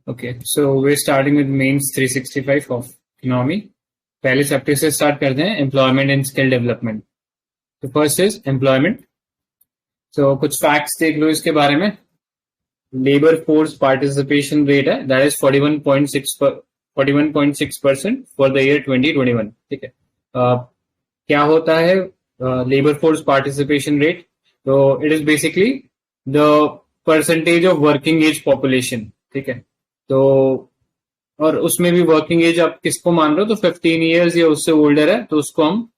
Okay, so we're starting with mains 365 of economy. पहले chapter से start करते हैं एम्प्लॉयमेंट एंड स्किल डेवलपमेंट. तो फर्स्ट इज एम्प्लॉयमेंट. सो कुछ फैक्ट्स देख लो इसके बारे में. लेबर फोर्स पार्टिसिपेशन रेट है that is 41.6% for the year 2021. ठीक है. क्या होता है लेबर फोर्स पार्टिसिपेशन रेट? तो it is basically the percentage of working age population. ठीक है. तो और उसमें भी वर्किंग एज आप किसको मान रहे हो? तो 15 ईयर्स या उससे ओल्डर है तो उसको हम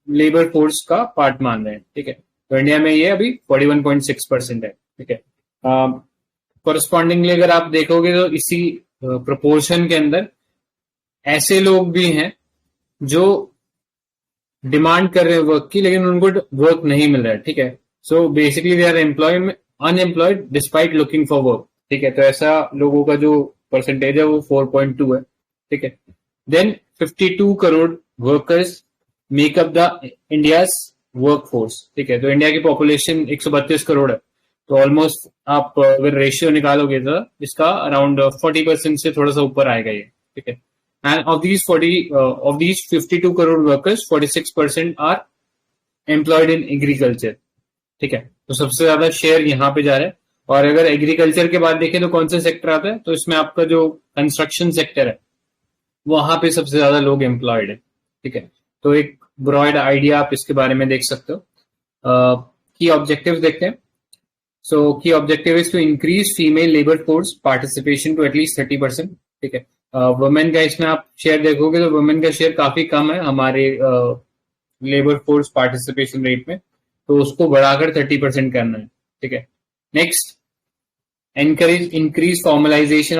लेबर फोर्स का पार्ट मान रहे हैं. ठीक है. तो इंडिया में ये अभी 41.6% है. ठीक है. कोरस्पॉन्डिंगली अगर आप देखोगे तो इसी प्रोपोर्शन के अंदर ऐसे लोग भी हैं जो डिमांड कर रहे हैं वर्क की लेकिन उनको वर्क नहीं मिल रहा है. ठीक है. So basically they are unemployed despite looking for work. ठीक है. तो ऐसा लोगों का जो परसेंटेज है वो 4.2 है. ठीक है. Then 52 crore workers make up the India's work force. ठीक है. तो इंडिया की पॉपुलेशन 132 करोड़ है. तो ऑलमोस्ट आप अगर रेशियो निकालोगे तो इसका अराउंड 40% से थोड़ा सा ऊपर आएगा ये. ठीक है. And of these 52 crore workers 46% are employed in agriculture. ठीक है. तो सबसे ज्यादा शेयर यहाँ पे जा रहा है. और अगर एग्रीकल्चर के बाद देखें तो कौन सा सेक्टर आता है? तो इसमें आपका जो कंस्ट्रक्शन सेक्टर है वहां पे सबसे ज्यादा लोग एम्प्लॉयड है. ठीक है. तो एक ब्रॉड आइडिया आप इसके बारे में देख सकते हो. की ऑब्जेक्टिव्स देखते हैं. So key objective is to increase female labour force participation to at least 30%. ठीक है. वुमेन का इसमें आप शेयर देखोगे तो वुमेन का शेयर काफी कम है हमारे लेबर फोर्स पार्टिसिपेशन रेट में. तो उसको बढ़ाकर 30% करना है. ठीक है. Next, encourage increase formalisation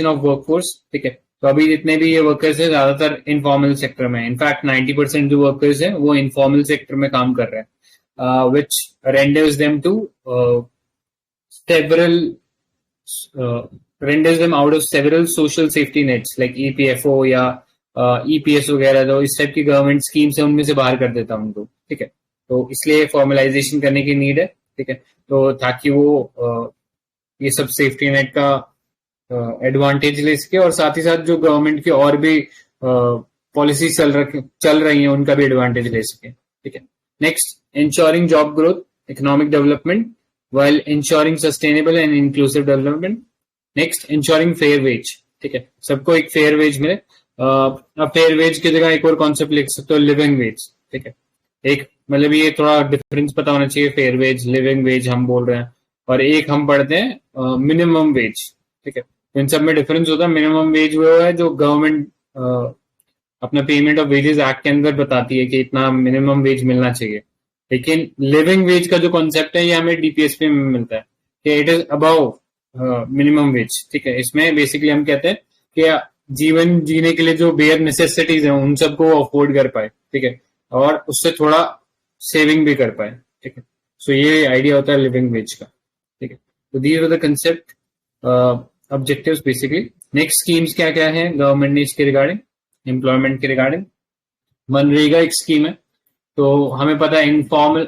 of workforce. ठीक है. तो अभी जितने भी ये वर्कर्स हैं ज्यादातर इनफॉर्मल सेक्टर में. इनफैक्ट 90% जो वर्कर्स हैं वो इनफॉर्मल सेक्टर में काम कर रहे हैं. which renders them out of several social safety nets like EPFO या EPS वगैरह. तो इस टाइप की गवर्नमेंट स्कीम्स है उनमें से बाहर कर देता हूं उनको. ठीक है. तो इसलिए फॉर्मलाइजेशन करने की नीड है. ठीक है. तो ताकि वो ये सब सेफ्टी नेट का एडवांटेज ले सके और साथ ही साथ जो गवर्नमेंट की और भी पॉलिसी चल रही हैं उनका भी एडवांटेज ले सके. ठीक है. Next, ensuring job growth, economic development while ensuring sustainable and inclusive development. Next, ensuring fair wage. ठीक है. सबको एक फेयर वेज मिले. अब फेयर वेज की जगह एक और कॉन्सेप्ट लिख सकते हो, लिविंग वेज. ठीक है. एक मतलब ये थोड़ा डिफरेंस पता होना चाहिए. फेयर वेज, लिविंग वेज हम बोल रहे हैं और एक हम पढ़ते हैं मिनिमम वेज. ठीक है. इन सब में डिफरेंस होता है. मिनिमम वेज वो है जो गवर्नमेंट अपना पेमेंट ऑफ वेजेस एक्ट के अंदर बताती है कि इतना मिनिमम वेज मिलना चाहिए. लेकिन लिविंग वेज का जो कॉन्सेप्ट है ये हमें डीपीएसपी में मिलता है कि it is above minimum wage. ठीक है. इसमें बेसिकली हम कहते हैं कि जीवन जीने के लिए जो बेयर नेसेसिटीज हैं उन सबको अफोर्ड कर पाए. ठीक है. और उससे थोड़ा सेविंग भी कर पाए. ठीक है. सो ये आइडिया होता है लिविंग वेज का. ठीक है. तो these are the concept objectives basically. Next schemes क्या क्या है गवर्नमेंट ने इसके रिगार्डिंग, एम्प्लॉयमेंट के रिगार्डिंग. मनरेगा एक स्कीम है. तो हमें पता है इनफॉर्मल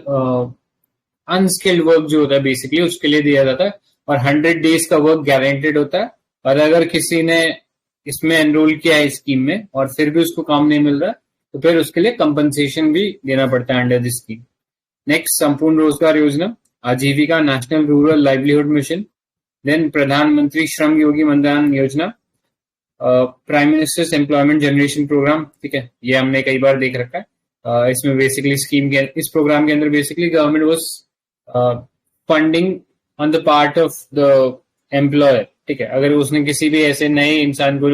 अनस्किल्ड वर्क जो होता है बेसिकली उसके लिए दिया जाता है और 100 डेज का वर्क गारंटेड होता है. और अगर किसी ने इसमें एनरोल किया है स्कीम में और फिर भी उसको काम नहीं मिल रहा तो फिर उसके लिए कंपनसेशन भी देना पड़ता है अंडर दिस स्कीम. नेक्स्ट, संपूर्ण Rozgar Yojana, Aajeevika national rural livelihood mission. Then Pradhanmantri Shram Yogi Maandhan Yojana, prime minister's employment generation programme. ठीक है. ये हमने कई बार देख रखा है. इसमें बेसिकली इस प्रोग्राम के अंदर basically government was funding on the part of the employer. ठीक है. अगर उसने किसी भी ऐसे नए इंसान को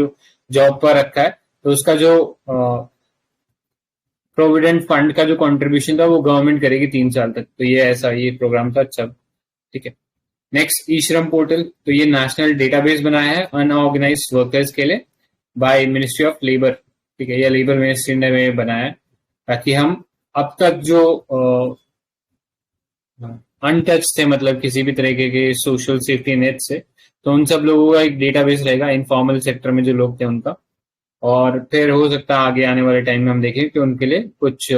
जॉब पर रखा है तो उसका जो प्रोविडेंट फंड का जो कंट्रीब्यूशन था वो गवर्नमेंट करेगी 3 साल तक. तो ये प्रोग्राम था. अच्छा. ठीक है. नेक्स्ट, ई श्रम पोर्टल. तो ये नेशनल डेटाबेस बनाया है अनऑर्गेनाइज्ड वर्कर्स के लिए बाय मिनिस्ट्री ऑफ लेबर. ठीक है. ये लेबर मिनिस्ट्री ने बनाया है ताकि हम अब तक जो अनटच थे मतलब किसी भी तरीके के सोशल सेफ्टी नेट से, तो उन सब लोगों का एक डेटाबेस रहेगा इनफॉर्मल सेक्टर में जो लोग थे उनका. और फिर हो सकता है आगे आने वाले टाइम में हम देखें कि उनके लिए कुछ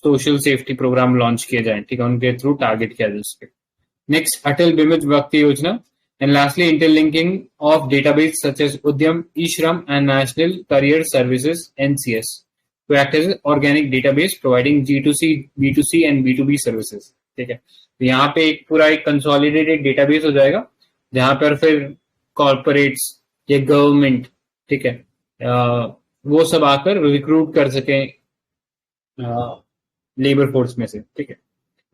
सोशल सेफ्टी प्रोग्राम लॉन्च किए जाए. ठीक है. उनके थ्रू टारगेट किया जा सके. Next, Atal Bimit Bhakti Yojana. And lastly, interlinking of database such as Udyam, eShram and National Career Services (NCS) to act as an organic database providing G2C, B2C and B2B services. ठीक है, तो यहाँ पे एक पूरा एक consolidated database हो जाएगा जहाँ पर फिर कॉर्पोरेट्स या गवर्नमेंट, ठीक है, वो सब आकर रिक्रूट कर सकें लेबर फोर्स में से. ठीक है,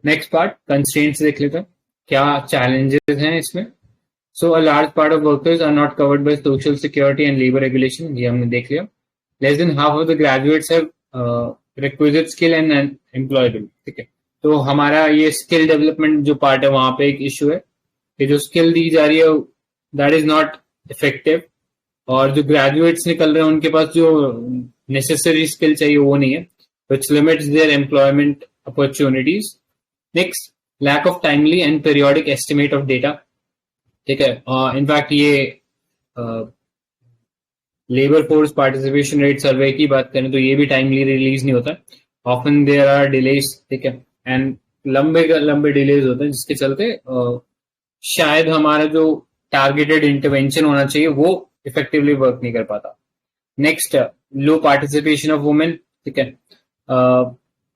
नेक्स्ट पार्ट कंस्ट्रेंट्स देख लेते हैं, क्या चैलेंजेस हैं इसमें. So a large part of workers are not covered by social security and labour regulation, ये हमने देख लिया. Less than half of the graduates have requisite skill and employable. ठीक है, तो हमारा ये स्किल डेवलपमेंट जो पार्ट है वहां पे एक इशू है कि जो स्किल दी जा रही है दैट इज नॉट इफेक्टिव, और जो ग्रेजुएट्स निकल रहे हैं उनके पास जो नेसेसरी स्किल चाहिए वो नहीं है, which limits their employment opportunities. Next, lack of timely and periodic estimate of data. ठीक है, इनफैक्ट ये लेबर फोर्स पार्टिसिपेशन रेट सर्वे की बात करें तो ये भी टाइमली रिलीज नहीं होता. ऑफन देयर आर डिलेज, ठीक है, एंड लंबे डिलेज होते हैं जिसके चलते शायद हमारा जो टारगेटेड इंटरवेंशन होना चाहिए वो इफेक्टिवली वर्क नहीं कर पाता. Next, low participation of women. ठीक है,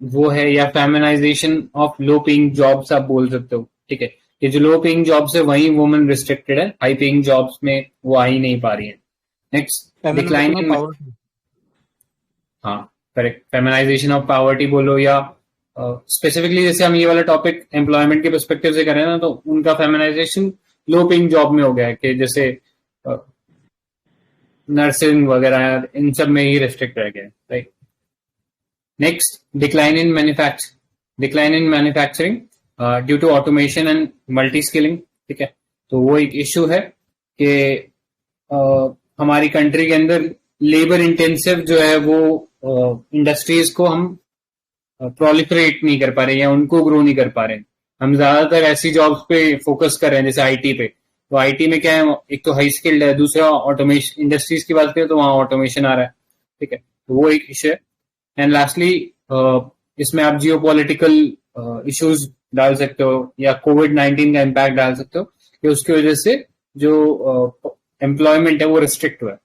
वो है, या feminisation of low paying jobs आप बोल सकते हो. ठीक है, कि जो लो पेइंग जॉब्स है वही वुमेन रिस्ट्रिक्टेड है, हाई पेइंग जॉब्स में वो आ ही नहीं पा रही है. नेक्स्ट, डिक्लाइन इन, हाँ करेक्ट, फेमिनाइजेशन ऑफ पॉवर्टी बोलो, या स्पेसिफिकली जैसे हम ये वाला टॉपिक एम्प्लॉयमेंट के पर्सपेक्टिव से करें ना, तो उनका फेमिनाइजेशन लो पेइंग जॉब में हो गया है कि जैसे नर्सिंग वगैरह इन सब में ही रेस्ट्रिक्ट रह गया. Right. Next, decline in manufacturing due to automation and multi skilling. ठीक है, तो वो एक इशू है कि हमारी कंट्री के अंदर लेबर इंटेंसिव जो है वो इंडस्ट्रीज को हम प्रोलिफरेट नहीं कर पा रहे या उनको ग्रो नहीं कर पा रहे. हम ज्यादातर ऐसी जॉब्स पे फोकस कर रहे हैं जैसे आईटी पे. तो आईटी में क्या है, एक तो हाई स्किल्ड है, दूसरा ऑटोमेशन. इंडस्ट्रीज की बात करें तो वहां ऑटोमेशन आ रहा है. ठीक है, तो वो एक इशू है. एंड लास्टली, इसमें आप जियो पॉलिटिकल इश्यूज डाल सकते हो या कोविड-19 का इम्पैक्ट डाल सकते हो कि उसकी वजह से जो एम्प्लॉयमेंट है वो रिस्ट्रिक्ट हुआ है.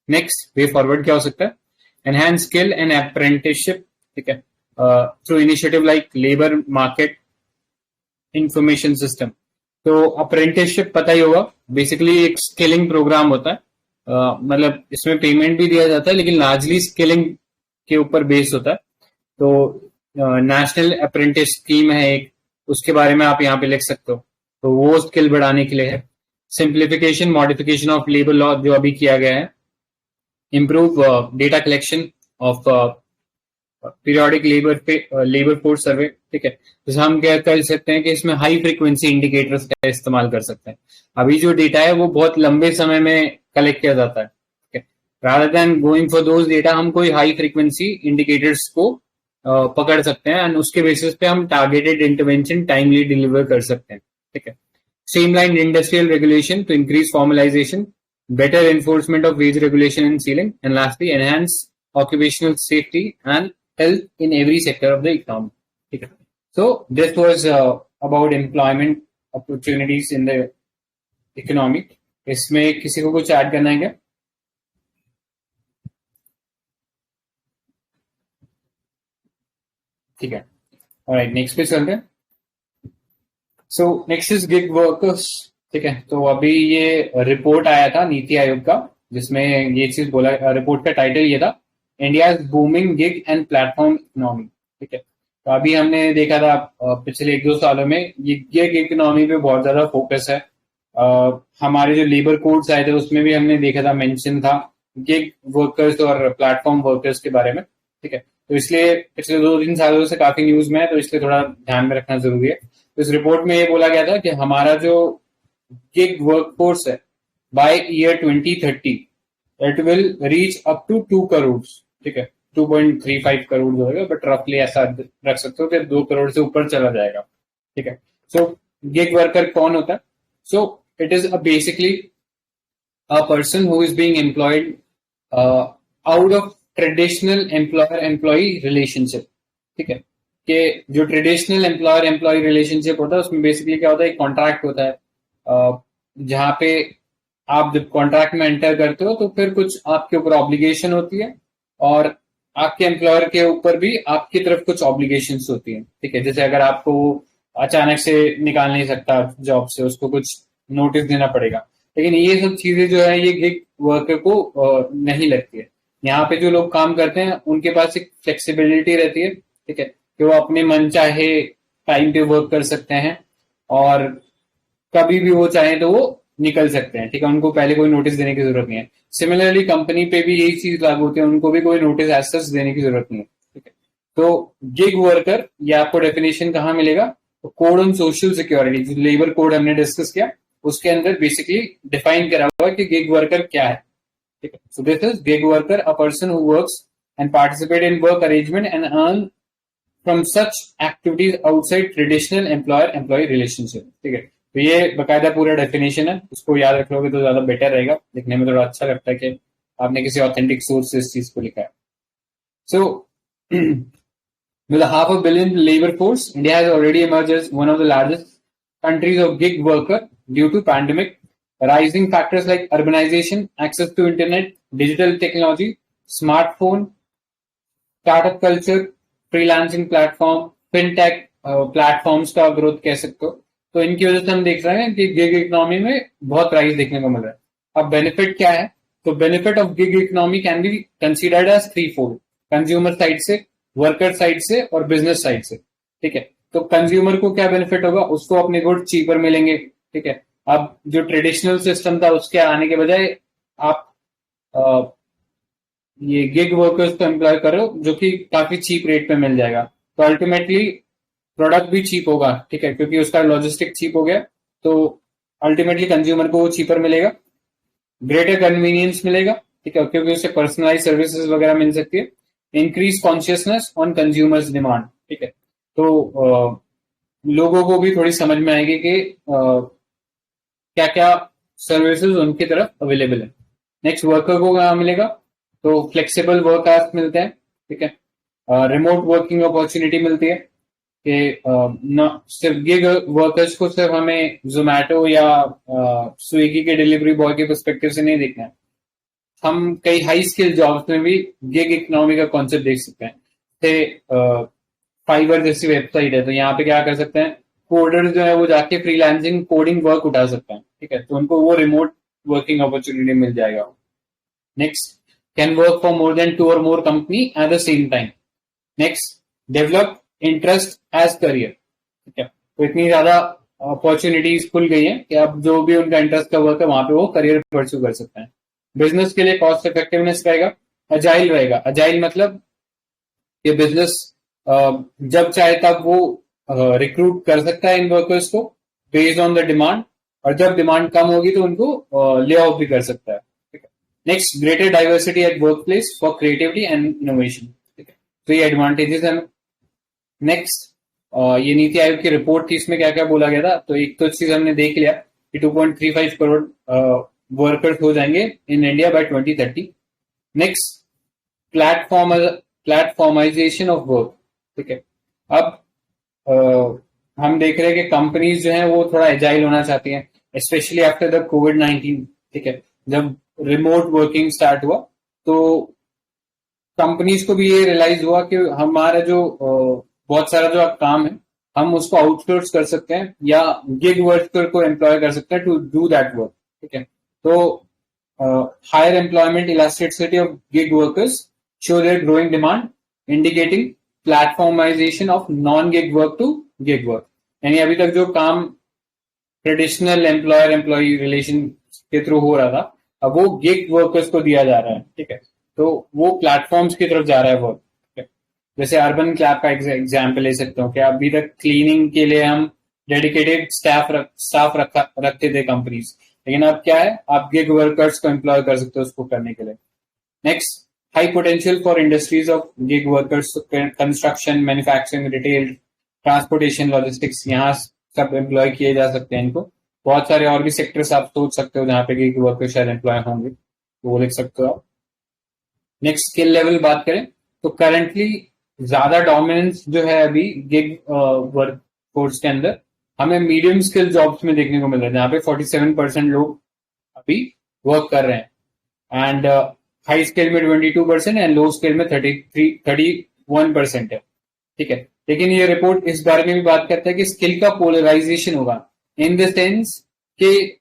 नेक्स्ट, वे फॉरवर्ड क्या हो सकता है, एनहांस स्किल एंड अप्रेंटिसशिप. ठीक है, through initiative like labour market information system. तो अप्रेंटिसशिप पता ही होगा, बेसिकली एक स्किलिंग प्रोग्राम होता है. मतलब इसमें पेमेंट भी दिया जाता है लेकिन लार्जली स्किलिंग के ऊपर बेस होता है. तो नेशनल अप्रेंटिस स्कीम है एक, उसके बारे में आप यहाँ पे लिख सकते हो. तो वो स्किल बढ़ाने के लिए है. Simplification modification of labour law जो अभी किया गया है. Improve data collection of periodic labour force सर्वे. ठीक है, तो हम क्या कर सकते हैं कि इसमें हाई फ्रीक्वेंसी इंडिकेटर्स का इस्तेमाल कर सकते हैं. अभी जो डेटा है वो बहुत लंबे समय में कलेक्ट किया जाता है. ठीक है, rather than going for those data हम कोई हाई फ्रीक्वेंसी इंडिकेटर्स को पकड़ सकते हैं एंड उसके बेसिस पे हम टारगेटेड इंटरवेंशन टाइमली डिलीवर कर सकते हैं. ठीक है, streamline industrial regulation to increase formalisation, better enforcement of wage regulation and ceiling, and lastly enhance occupational safety and health in every sector of the economy. Okay. So this was about employment opportunities in the economy. इसमें किसी को कुछ add करना है क्या? ठीक है, alright, next पे चलते हैं. So next is gig workers. ठीक है, तो अभी ये रिपोर्ट आया था नीति आयोग का जिसमें ये चीज बोला. रिपोर्ट का टाइटल ये था, India booming gig and platform economy. ठीक है, तो अभी हमने देखा था पिछले 1-2 सालों में ये गिग इकोनॉमी पे बहुत ज्यादा फोकस है. हमारे जो लेबर कोड्स आए थे उसमें भी हमने देखा था, मेंशन था गिग वर्कर्स और प्लेटफॉर्म वर्कर्स के बारे में. ठीक है, तो इसलिए पिछले 2-3 सालों से काफी न्यूज में है, तो इसलिए थोड़ा ध्यान में रखना जरूरी है. तो इस रिपोर्ट में ये बोला गया था कि हमारा जो gig workforce है by year 2030 it will reach up to 2 crores. ठीक है, 2.35 करोड़ होगा, बट रफली ऐसा रख सकते हो कि 2 करोड़ से ऊपर चला जाएगा. ठीक है, सो गिग वर्कर कौन होता है? So it is basically a person who is being employed out of traditional employer employee relationship. ठीक है, कि जो ट्रेडिशनल एम्प्लॉयर एम्प्लॉय रिलेशनशिप होता है उसमें बेसिकली क्या होता है, एक कॉन्ट्रैक्ट होता है, जहाँ पे आप जब कॉन्ट्रैक्ट में एंटर करते हो तो फिर कुछ आपके ऊपर ऑब्लिगेशन होती है और आपके एम्प्लॉयर के ऊपर भी आपकी तरफ कुछ ऑब्लिगेशंस होती हैं, ठीक है। जैसे अगर आपको अचानक से निकाल नहीं सकता जॉब से, उसको कुछ नोटिस देना पड़ेगा। लेकिन ये सब चीजें जो है ये गिग वर्कर को नहीं लगती है। यहाँ पे जो लोग काम करते हैं उनके पास एक फ्लेक्सिबिलिटी रहती है, ठीक है, कि वो अपने मन चाहे टाइम पे वर्क कर सकते हैं और कभी भी वो चाहे तो वो निकल सकते हैं, ठीक है। उनको पहले कोई नोटिस देने की जरूरत नहीं है। सिमिलरली कंपनी पे भी यही चीज लागू होती है, उनको भी कोई नोटिस एज सच देने की जरूरत नहीं है, ठीक है। तो गिग वर्कर, ये आपको डेफिनेशन कहाँ मिलेगा, तो कोड ऑन सोशल सिक्योरिटी, जो लेबर कोड हमने डिस्कस किया उसके अंदर बेसिकली डिफाइन करा हुआ है कि गिग वर्कर क्या है, ठीक है। So this is gig worker, a person who works and participate in work arrangement and earn from such activities outside traditional employer employee relationship, ठीक है। तो ये बकायदा पूरा डेफिनेशन है, उसको याद रख लोगे तो ज्यादा बेटर रहेगा, लिखने में थोड़ा अच्छा लगता है कि आपने किसी ऑथेंटिक सोर्स से इस चीज को लिखा है। सो with a half a billion labor force, India has already emerged as one of the largest countries of gig worker due to pandemic, rising factors like urbanization, access to internet, digital technology, smartphone, startup culture, freelancing platform, fintech platforms का growth कह सकते हो। तो इनकी वजह से हम देख रहे हैं कि गिग इकोनॉमी में बहुत राइज देखने को मिल रहा है। अब बेनिफिट क्या है, तो benefit of gig economy can be considered as three fold, consumer side से, वर्कर साइड से और बिजनेस साइड से, ठीक है। तो कंज्यूमर को क्या बेनिफिट होगा, उसको अपने गुड चीपर मिलेंगे, ठीक है। अब जो ट्रेडिशनल सिस्टम था उसके आने के बजाय आप ये गिग वर्कर्स को एम्प्लॉय करो जो कि काफी चीप रेट पे मिल जाएगा, तो अल्टीमेटली प्रोडक्ट भी चीप होगा, ठीक है, क्योंकि उसका लॉजिस्टिक चीप हो गया। तो अल्टीमेटली कंज्यूमर को वो चीपर मिलेगा, ग्रेटर कन्वीनियंस मिलेगा, ठीक है, क्योंकि उससे पर्सनलाइज सर्विसेज वगैरह मिल सकती है। Increase consciousness on consumers demand, ठीक है। तो लोगों को भी थोड़ी समझ में आएगी कि क्या क्या सर्विसेज उनकी तरफ अवेलेबल है। नेक्स्ट, वर्कर को क्या मिलेगा, तो फ्लेक्सिबल वर्क आवर्स मिलते हैं, ठीक है। रिमोट वर्किंग अपॉर्चुनिटी मिलती है कि न सिर्फ गिग वर्कर्स को सिर्फ हमें जोमैटो या स्विगी के डिलीवरी बॉय के पर्सपेक्टिव से नहीं देखना है, हम कई हाई स्किल जॉब्स में भी गिग इकोनॉमी का कॉन्सेप्ट देख सकते हैं। जैसे फाइवर जैसी वेबसाइट है, तो यहाँ पे क्या कर सकते हैं, कोडर जो है वो जाके फ्रीलांसिंग कोडिंग वर्क उठा सकते हैं, ठीक है, तो उनको वो रिमोट वर्किंग अपॉर्चुनिटी मिल जाएगा। Next, can work for more than two or more company at the same time. Next, develop interest as career. ठीक है, तो इतनी ज्यादा अपॉर्चुनिटीज खुल गई है कि अब जो भी उनका इंटरेस्ट का वर्क है वहां पे वो करियर परस्यू कर सकते हैं। बिजनेस के लिए कॉस्ट इफेक्टिवनेस रहेगा, अजाइल रहेगा। अजाइल मतलब ये बिजनेस जब चाहे तब वो रिक्रूट कर सकता है इन वर्कर्स को बेस्ड ऑन द डिमांड, और जब डिमांड कम होगी तो उनको ले ऑफ भी कर सकता है। Next, greater diversity at work place for creativity and innovation, ठीक है, तो ये एडवांटेजेस है। नेक्स्ट, ये नीति आयोग की रिपोर्ट थी, इसमें क्या क्या बोला गया था, तो एक तो चीज हमने देख लिया कि 2.35 करोड़ वर्कर्स हो जाएंगे in India by 2030। Next, platformisation of work, ठीक है। अब हम देख रहे हैं कि कंपनीज जो है वो थोड़ा एजाइल होना चाहती हैं, स्पेशली आफ्टर द कोविड-19, ठीक है। जब रिमोट वर्किंग स्टार्ट हुआ तो कंपनीज को भी ये रियलाइज हुआ कि हमारा जो बहुत सारा जो काम है हम उसको आउटसोर्स कर सकते हैं या गिग वर्कर को एम्प्लॉय कर सकते हैं टू डू दैट वर्क, ठीक है। तो higher employment elasticity of gig workers show their growing demand, indicating platformisation of non gig work to gig work. यानी अभी तक जो काम ट्रेडिशनल एम्प्लॉयर एम्प्लॉय रिलेशन के थ्रू हो रहा था, अब वो गिग वर्कर्स को दिया जा रहा है, ठीक है। तो वो प्लेटफॉर्म्स की तरफ जा रहा है वर्क, ठीक है। जैसे अर्बन क्लैब का एग्जाम्पल ले सकते हो कि अभी तक क्लीनिंग के लिए हम डेडिकेटेड स्टाफ रखते थे कंपनीज, लेकिन अब क्या है, आप गिग वर्कर्स को एम्प्लॉय कर सकते हो उसको करने के लिए। Next, high potential for industries of gig workers, construction, manufacturing, retail, transportation, logistics, यहाँ सब एम्प्लॉय किए जा सकते हैं इनको। बहुत सारे और भी सेक्टर्स आप सोच सकते हो जहां पे गिग वर्कर शायद एम्प्लॉय होंगे, तो वो लिख सकते हो आप। नेक्स्ट, स्किल लेवल बात करें तो करंटली ज्यादा डोमिनेंस जो है अभी गिग वर्क फोर्स के अंदर हमें मीडियम स्किल जॉब्स में देखने को मिल रहा है, जहाँ पे 47% लोग अभी वर्क कर रहे हैं, एंड हाई स्केल में 22% एंड लो स्केल में 31% है। ठीक है, लेकिन ये रिपोर्ट इस बारे में भी बात करता है कि स्किल का पोलराइजेशन होगा, इन द सेंस कि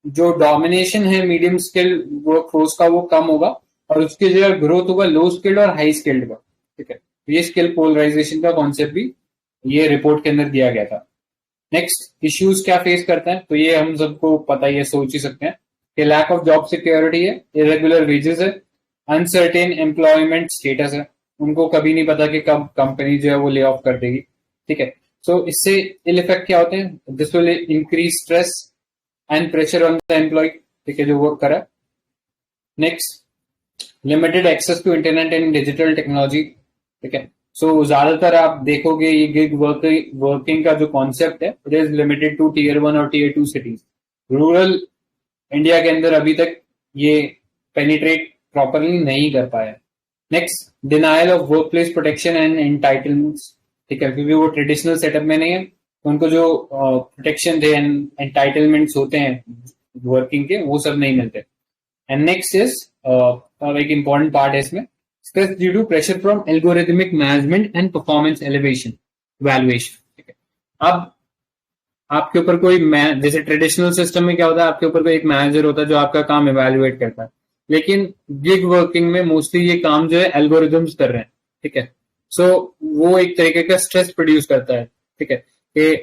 जो डोमिनेशन है मीडियम स्किल वर्क फोर्स का वो कम होगा और उसकी जगह ग्रोथ होगा लो स्किल्ड और हाई स्किल्ड का। ठीक है, ये स्किल पोलराइजेशन का कॉन्सेप्ट भी ये रिपोर्ट के अंदर दिया गया था। नेक्स्ट इश्यूज क्या फेस करता है, तो ये हम सबको पता ही है, सोच ही सकते हैं कि लैक ऑफ जॉब सिक्योरिटी है, इरेगुलर वेजेस है, अनसर्टेन एम्प्लॉयमेंट स्टेटस है, उनको कभी नहीं पता कि कब कंपनी जो है वो ले ऑफ कर देगी। ठीक है, सो इससे इल इफेक्ट क्या होते हैं, this will increase stress and pressure on the employee, ठीक है, जो वर्क कर रहा है। Next, limited access to internet and digital technology. ठीक है, सो ज्यादातर आप देखोगे ये गिग वर्किंग का जो कॉन्सेप्ट है it is limited to tier 1 और टीयर 2 सिटीज। रूरल इंडिया के अंदर अभी तक ये पेनिट्रेट प्रॉपरली नहीं कर पाया। Next, denial of work place protection and entitlements. ठीक है, क्योंकि वो ट्रेडिशनल सेटअप में नहीं है, तो उनको जो प्रोटेक्शन थे एंड एंटाइटलमेंट्स होते हैं वर्किंग के, वो सब नहीं मिलते। एंड नेक्स्ट इज एक इंपॉर्टेंट पार्ट है इसमें, stress due to pressure from algorithmic management and performance elevation valuation. ठीक है, अब आपके ऊपर कोई जैसे ट्रेडिशनल सिस्टम में क्या होता है, आपके ऊपर कोई एक मैनेजर होता है जो आपका काम इवेल्युएट करता है, लेकिन गिग वर्किंग में मोस्टली ये काम जो है एल्गोरिथम्स कर रहे हैं। ठीक है, सो वो एक तरीके का स्ट्रेस प्रोड्यूस करता है। ठीक है, कि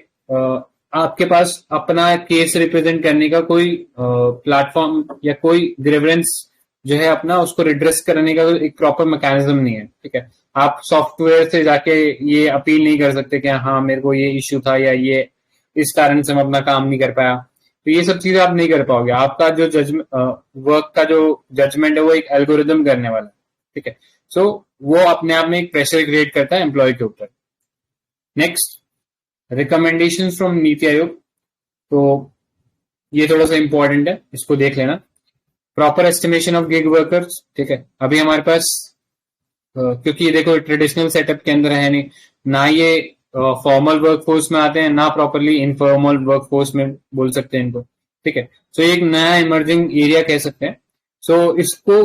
आपके पास अपना केस रिप्रेजेंट करने का कोई प्लेटफॉर्म या कोई ग्रीवेंस जो है अपना उसको रिड्रेस करने का एक प्रॉपर मैकेनिज्म नहीं है। ठीक है, आप सॉफ्टवेयर से जाके ये अपील नहीं कर सकते कि हाँ मेरे को ये इश्यू था या ये इस कारण से मैं अपना काम नहीं कर पाया, तो ये सब चीजें आप नहीं कर पाओगे। आपका जो वर्क का जो जजमेंट है वो एक एल्गोरिदम करने वाला है। ठीक है, सो वो अपने आप में एक प्रेशर क्रिएट करता है एम्प्लॉय के ऊपर। Next, recommendation from NITI Aayog, तो ये थोड़ा सा इंपॉर्टेंट है, इसको देख लेना। Proper estimation of gig workers. ठीक है, अभी हमारे पास क्योंकि देखो ट्रेडिशनल सेटअप के अंदर है नहीं, ना ये फॉर्मल वर्कफोर्स में आते हैं, ना प्रॉपरली इनफॉर्मल वर्कफोर्स में बोल सकते हैं इनको। ठीक है, सो एक नया इमर्जिंग एरिया कह सकते हैं। सो इसको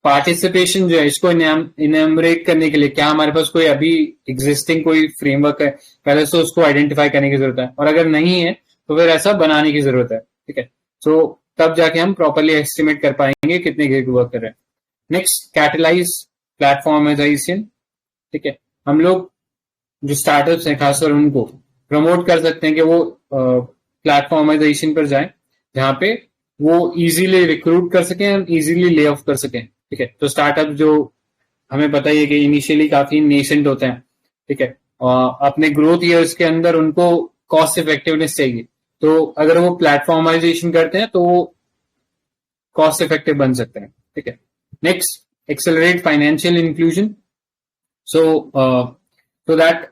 पार्टिसिपेशन जो है इसको इनएमरेट करने के लिए क्या हमारे पास कोई अभी एग्जिस्टिंग कोई फ्रेमवर्क है, पहले तो उसको आइडेंटिफाई करने की जरूरत है, और अगर नहीं है तो फिर ऐसा बनाने की जरूरत है। ठीक है, सो तब जाके हम प्रॉपरली एस्टिमेट कर पाएंगे कितने गिग वर्कर है। Next, catalyse platformisation. ठीक है, हम लोग जो स्टार्टअप्स हैं खासकर उनको प्रमोट कर सकते हैं कि वो प्लेटफॉर्माइजेशन पर जाएं, जहां पे वो इजीली रिक्रूट कर सकें और इजीली ले ऑफ कर सकें। ठीक है, तो स्टार्टअप जो हमें पता ही है कि इनिशियली काफी नेसेंट होते हैं। ठीक है, अपने ग्रोथ ईयर्स के अंदर उनको कॉस्ट इफेक्टिवनेस चाहिए, तो अगर वो प्लेटफॉर्माइजेशन करते हैं तो वो कॉस्ट इफेक्टिव बन सकते हैं। ठीक है, next, accelerate financial inclusion, so that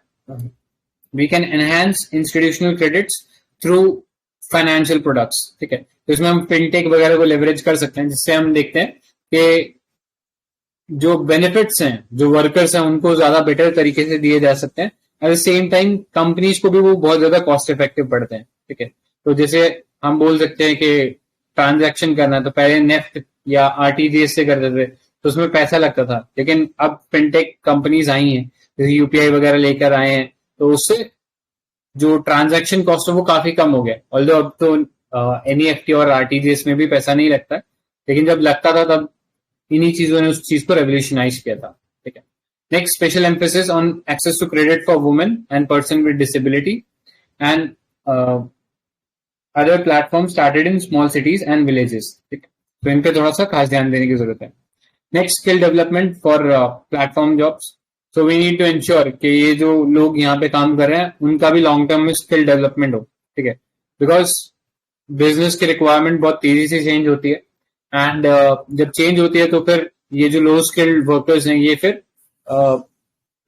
we can enhance institutional credits through financial products। ठीक है, तो इसमें हम फिनटेक वगैरह को लेवरेज कर सकते हैं, जिससे हम देखते हैं कि जो बेनिफिट्स हैं जो वर्कर्स हैं उनको ज्यादा बेटर तरीके से दिए जा सकते हैं, at the same time companies को भी वो बहुत ज्यादा कॉस्ट इफेक्टिव पड़ते हैं। ठीक है, तो जैसे हम बोल सकते हैं कि ट्रांजैक्शन करना तो पहले नेफ्ट या आरटीजीएस से करते थे, तो उसमें पैसा लगता था, लेकिन अब फिनटेक कंपनीज आई हैं, जैसे यूपीआई वगैरह लेकर आए हैं, तो उससे जो ट्रांजैक्शन कॉस्ट है वो काफी कम हो गया। ऑल्दो अब तो एनईएफटी और आरटीजीएस में भी पैसा नहीं लगता, लेकिन जब लगता था तब इन्हीं चीजों ने उस चीज को रेवोल्यूशनाइज किया था। ठीक है, next, special emphasis on access to credit for women and person with disability and other platform started in small cities and villages. ठीक है, तो इन पे थोड़ा सा खास ध्यान देने की जरूरत है। Next, skill development for platform jobs. So we need to ensure कि ये जो लोग यहाँ पे काम कर रहे हैं उनका भी लॉन्ग टर्म में स्किल डेवलपमेंट हो। ठीक है, बिकॉज बिजनेस की रिक्वायरमेंट बहुत तेजी से चेंज होती है, एंड जब चेंज होती है तो फिर ये जो लो स्किल्ड वर्कर्स हैं ये फिर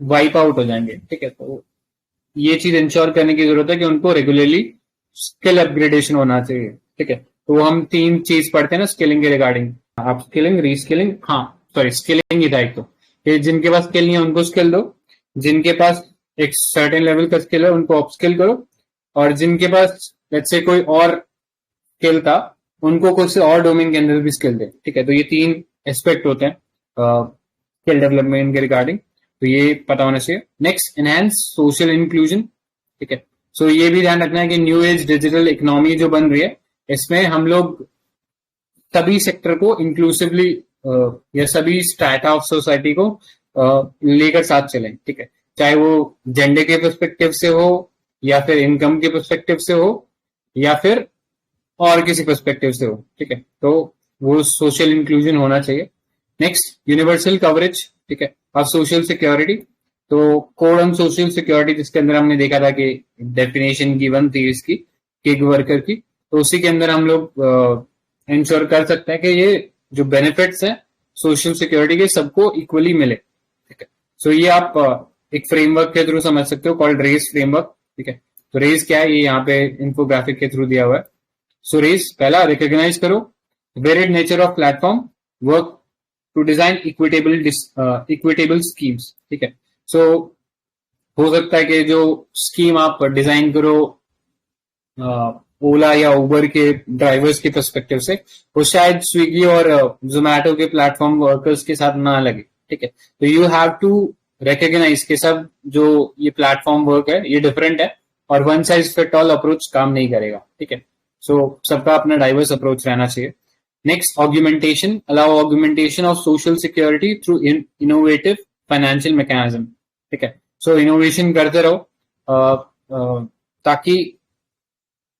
वाइप आउट हो जाएंगे। ठीक है, तो ये चीज इंश्योर करने की जरूरत है कि उनको रेगुलरली स्किल अपग्रेडेशन होना चाहिए। ठीक है, तो हम 3 चीज पढ़ते हैं ना स्किलिंग के रिगार्डिंग, आप स्किलिंग, रीस्किलिंग, हाँ सॉरी स्किलिंग ही था एक, तो कि जिनके पास स्किल नहीं है उनको स्किल दो, जिनके पास एक सर्टेन लेवल का स्किल है उनको अपस्किल करो, और जिनके पास लेट्स से कोई और स्किल था उनको कुछ और डोमेन के अंदर भी स्किल दे। ठीक है, तो ये 3 एस्पेक्ट होते हैं स्किल डेवलपमेंट के रिगार्डिंग, तो ये पता होना चाहिए। Next, enhance social inclusion. ठीक है, सो ये भी ध्यान रखना है कि न्यू एज डिजिटल इकोनॉमी जो बन रही है इसमें हम लोग सभी सेक्टर को इंक्लूसिवली या सभी स्ट्रैटा ऑफ सोसाइटी को लेकर साथ चलें। ठीक है, चाहे वो जेंडर के पर्सपेक्टिव से हो, या फिर इनकम के पर्सपेक्टिव से हो, या फिर और किसी पर्सपेक्टिव से हो। ठीक है, तो वो सोशल इंक्लूजन होना चाहिए। Next, universal coverage. ठीक है, अब सोशल सिक्योरिटी, तो कोड ऑन सोशल सिक्योरिटी जिसके अंदर हमने देखा था कि डेफिनेशन गिवन थी इसकी गिग वर्कर की, तो उसी के अंदर हम लोग इंश्योर कर सकते हैं कि ये जो बेनिफिट्स हैं सोशल सिक्योरिटी के सबको इक्वली मिले। ठीक है, सो ये आप एक फ्रेमवर्क के थ्रू समझ सकते हो कॉल्ड रेस फ्रेमवर्क। ठीक है, तो रेस क्या है ये यहाँ पे इन्फोग्राफिक के थ्रू दिया हुआ है। सो रेस, पहला रिकॉग्नाइज करो varied nature of platform work to design equitable schemes. ठीक है, सो हो सकता है कि जो स्कीम आप डिजाइन करो ओला या उबर के ड्राइवर्स के पर्सपेक्टिव से, वो शायद स्विगी और जोमैटो के प्लेटफॉर्म वर्कर्स के साथ ना लगे। ठीक है, तो यू हैव टू रिकॉग्नाइज के सब जो ये प्लेटफॉर्म वर्क है ये डिफरेंट है, और one size fit all approach काम नहीं करेगा। ठीक है, सो सबका अपना डाइवर्स अप्रोच रहना चाहिए। Next, augmentation, allow augmentation of social security through innovative financial mechanism. ठीक है, सो इनोवेशन करते रहो ताकि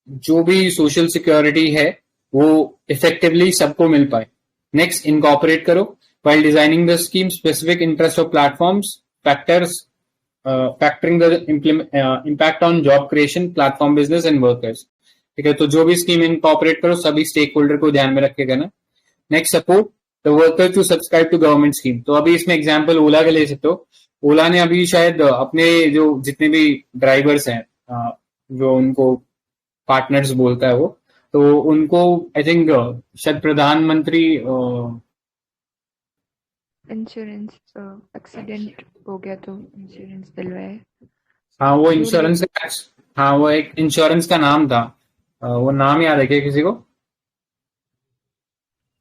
जो भी सोशल सिक्योरिटी है वो इफेक्टिवली सबको मिल पाए। नेक्स्ट, इनकॉर्पोरेट करो while designing the scheme specific interest of platforms factors factoring the impact on job creation, platform business and workers। ठीक है, तो जो भी स्कीम इनकॉर्पोरेट करो सभी स्टेक होल्डर को ध्यान में रख के करना। Next, support the worker to subscribe to government scheme. तो अभी इसमें एग्जांपल ओला का ले सकते हो। ओला ने अभी शायद अपने जो जितने भी ड्राइवर्स हैं जो उनको पार्टनर्स बोलता है वो, तो उनको आई थिंक शायद प्रधानमंत्री इंश्योरेंस एक्सीडेंट हो गया तो इंश्योरेंस दिलवाए। हाँ वो इंश्योरेंस, हाँ वो एक इंश्योरेंस का नाम था, वो नाम याद है क्या किसी को?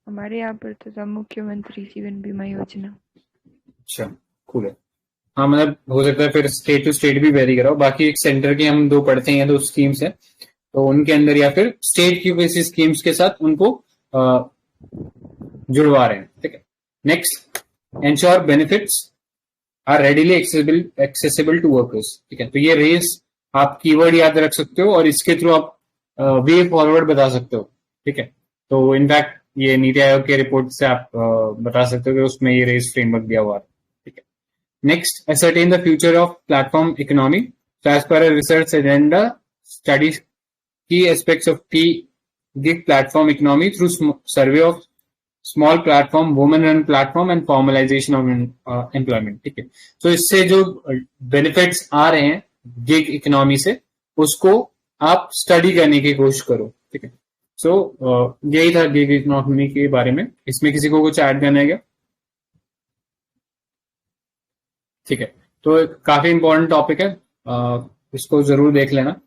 हमारे यहाँ पर तो था मुख्यमंत्री जीवन बीमा योजना। अच्छा, कूल है। हाँ मतलब हो सकता है फिर स्टेट टू स्टेट भी वेरी कराओ, बाकी एक सेंटर की हम 2 पढ़ते हैं, 2 स्कीम्स है तो उनके अंदर, या फिर स्टेट की किसी स्कीम्स के साथ उनको जुड़वा रहे हैं। ठीक है, next, ensure benefits are readily accessible to workers. ठीक है, तो ये रेस आप कीवर्ड याद रख सकते हो और इसके थ्रू आप वे फॉरवर्ड बता सकते हो। ठीक है, तो इनफैक्ट ये नीति आयोग के रिपोर्ट से आप बता सकते हो कि उसमें ये रेस फ्रेमवर्क दिया हुआ है। ठीक है, next, ascertain the future of platform economy. So as per a research agenda, studies key aspects of gig platform economy through survey of small platform, women run platform and formalisation of employment. ठीक है, तो इससे जो benefits आ रहे हैं gig economy से उसको आप स्टडी करने की कोशिश करो। ठीक है, सो यही था गिग इकोनॉमी के बारे में। इसमें किसी को कुछ ऐड करना है क्या? ठीक है, तो काफी इंपॉर्टेंट टॉपिक है, इसको जरूर देख लेना।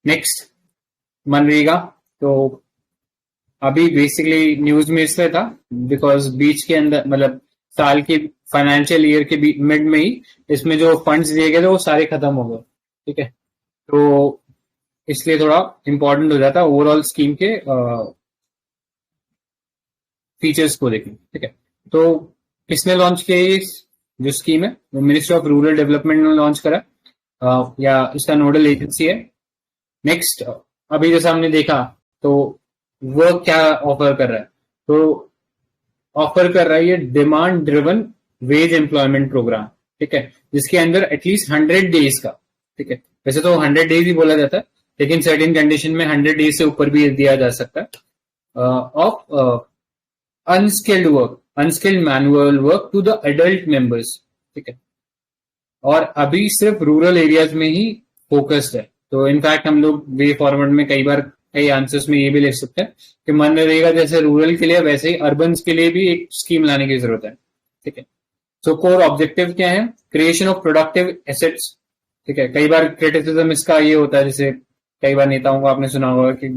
नेक्स्ट, मनरेगा, तो अभी बेसिकली न्यूज में इसलिए था बिकॉज बीच के अंदर मतलब साल के फाइनेंशियल ईयर के मिड में ही इसमें जो फंड्स दिए गए थे वो सारे खत्म हो गए। ठीक है, तो इसलिए थोड़ा इंपॉर्टेंट हो जाता ओवरऑल स्कीम के फीचर्स को देखें। ठीक है, तो किसने लॉन्च किया ये जो स्कीम है? वो मिनिस्ट्री ऑफ रूरल डेवलपमेंट ने लॉन्च करा, या इसका नोडल एजेंसी है। नेक्स्ट, अभी जैसा हमने देखा तो वर्क क्या ऑफर कर रहा है, तो ऑफर कर रहा है ये demand driven wage employment programme. ठीक है, जिसके अंदर एटलीस्ट 100 डेज का, ठीक है वैसे तो 100 डेज ही बोला जाता है लेकिन सर्टेन कंडीशन में 100 डेज से ऊपर भी दिया जा सकता है, of unskilled work, unskilled manual work to the adult members. ठीक है, और अभी सिर्फ रूरल एरियाज में ही फोकस्ड है। तो इनफैक्ट हम लोग वे फॉरवर्ड में कई बार कई आंसर्स में ये भी लिख सकते हैं कि मनरेगा जैसे रूरल के लिए वैसे ही अर्बन के लिए भी एक स्कीम लाने की जरूरत है। ठीक है, सो कोर ऑब्जेक्टिव क्या है? क्रिएशन ऑफ प्रोडक्टिव एसेट्स, ठीक है। कई बार क्रिटिसिज्म इसका ये होता है, जैसे कई बार नेताओं को आपने सुना होगा कि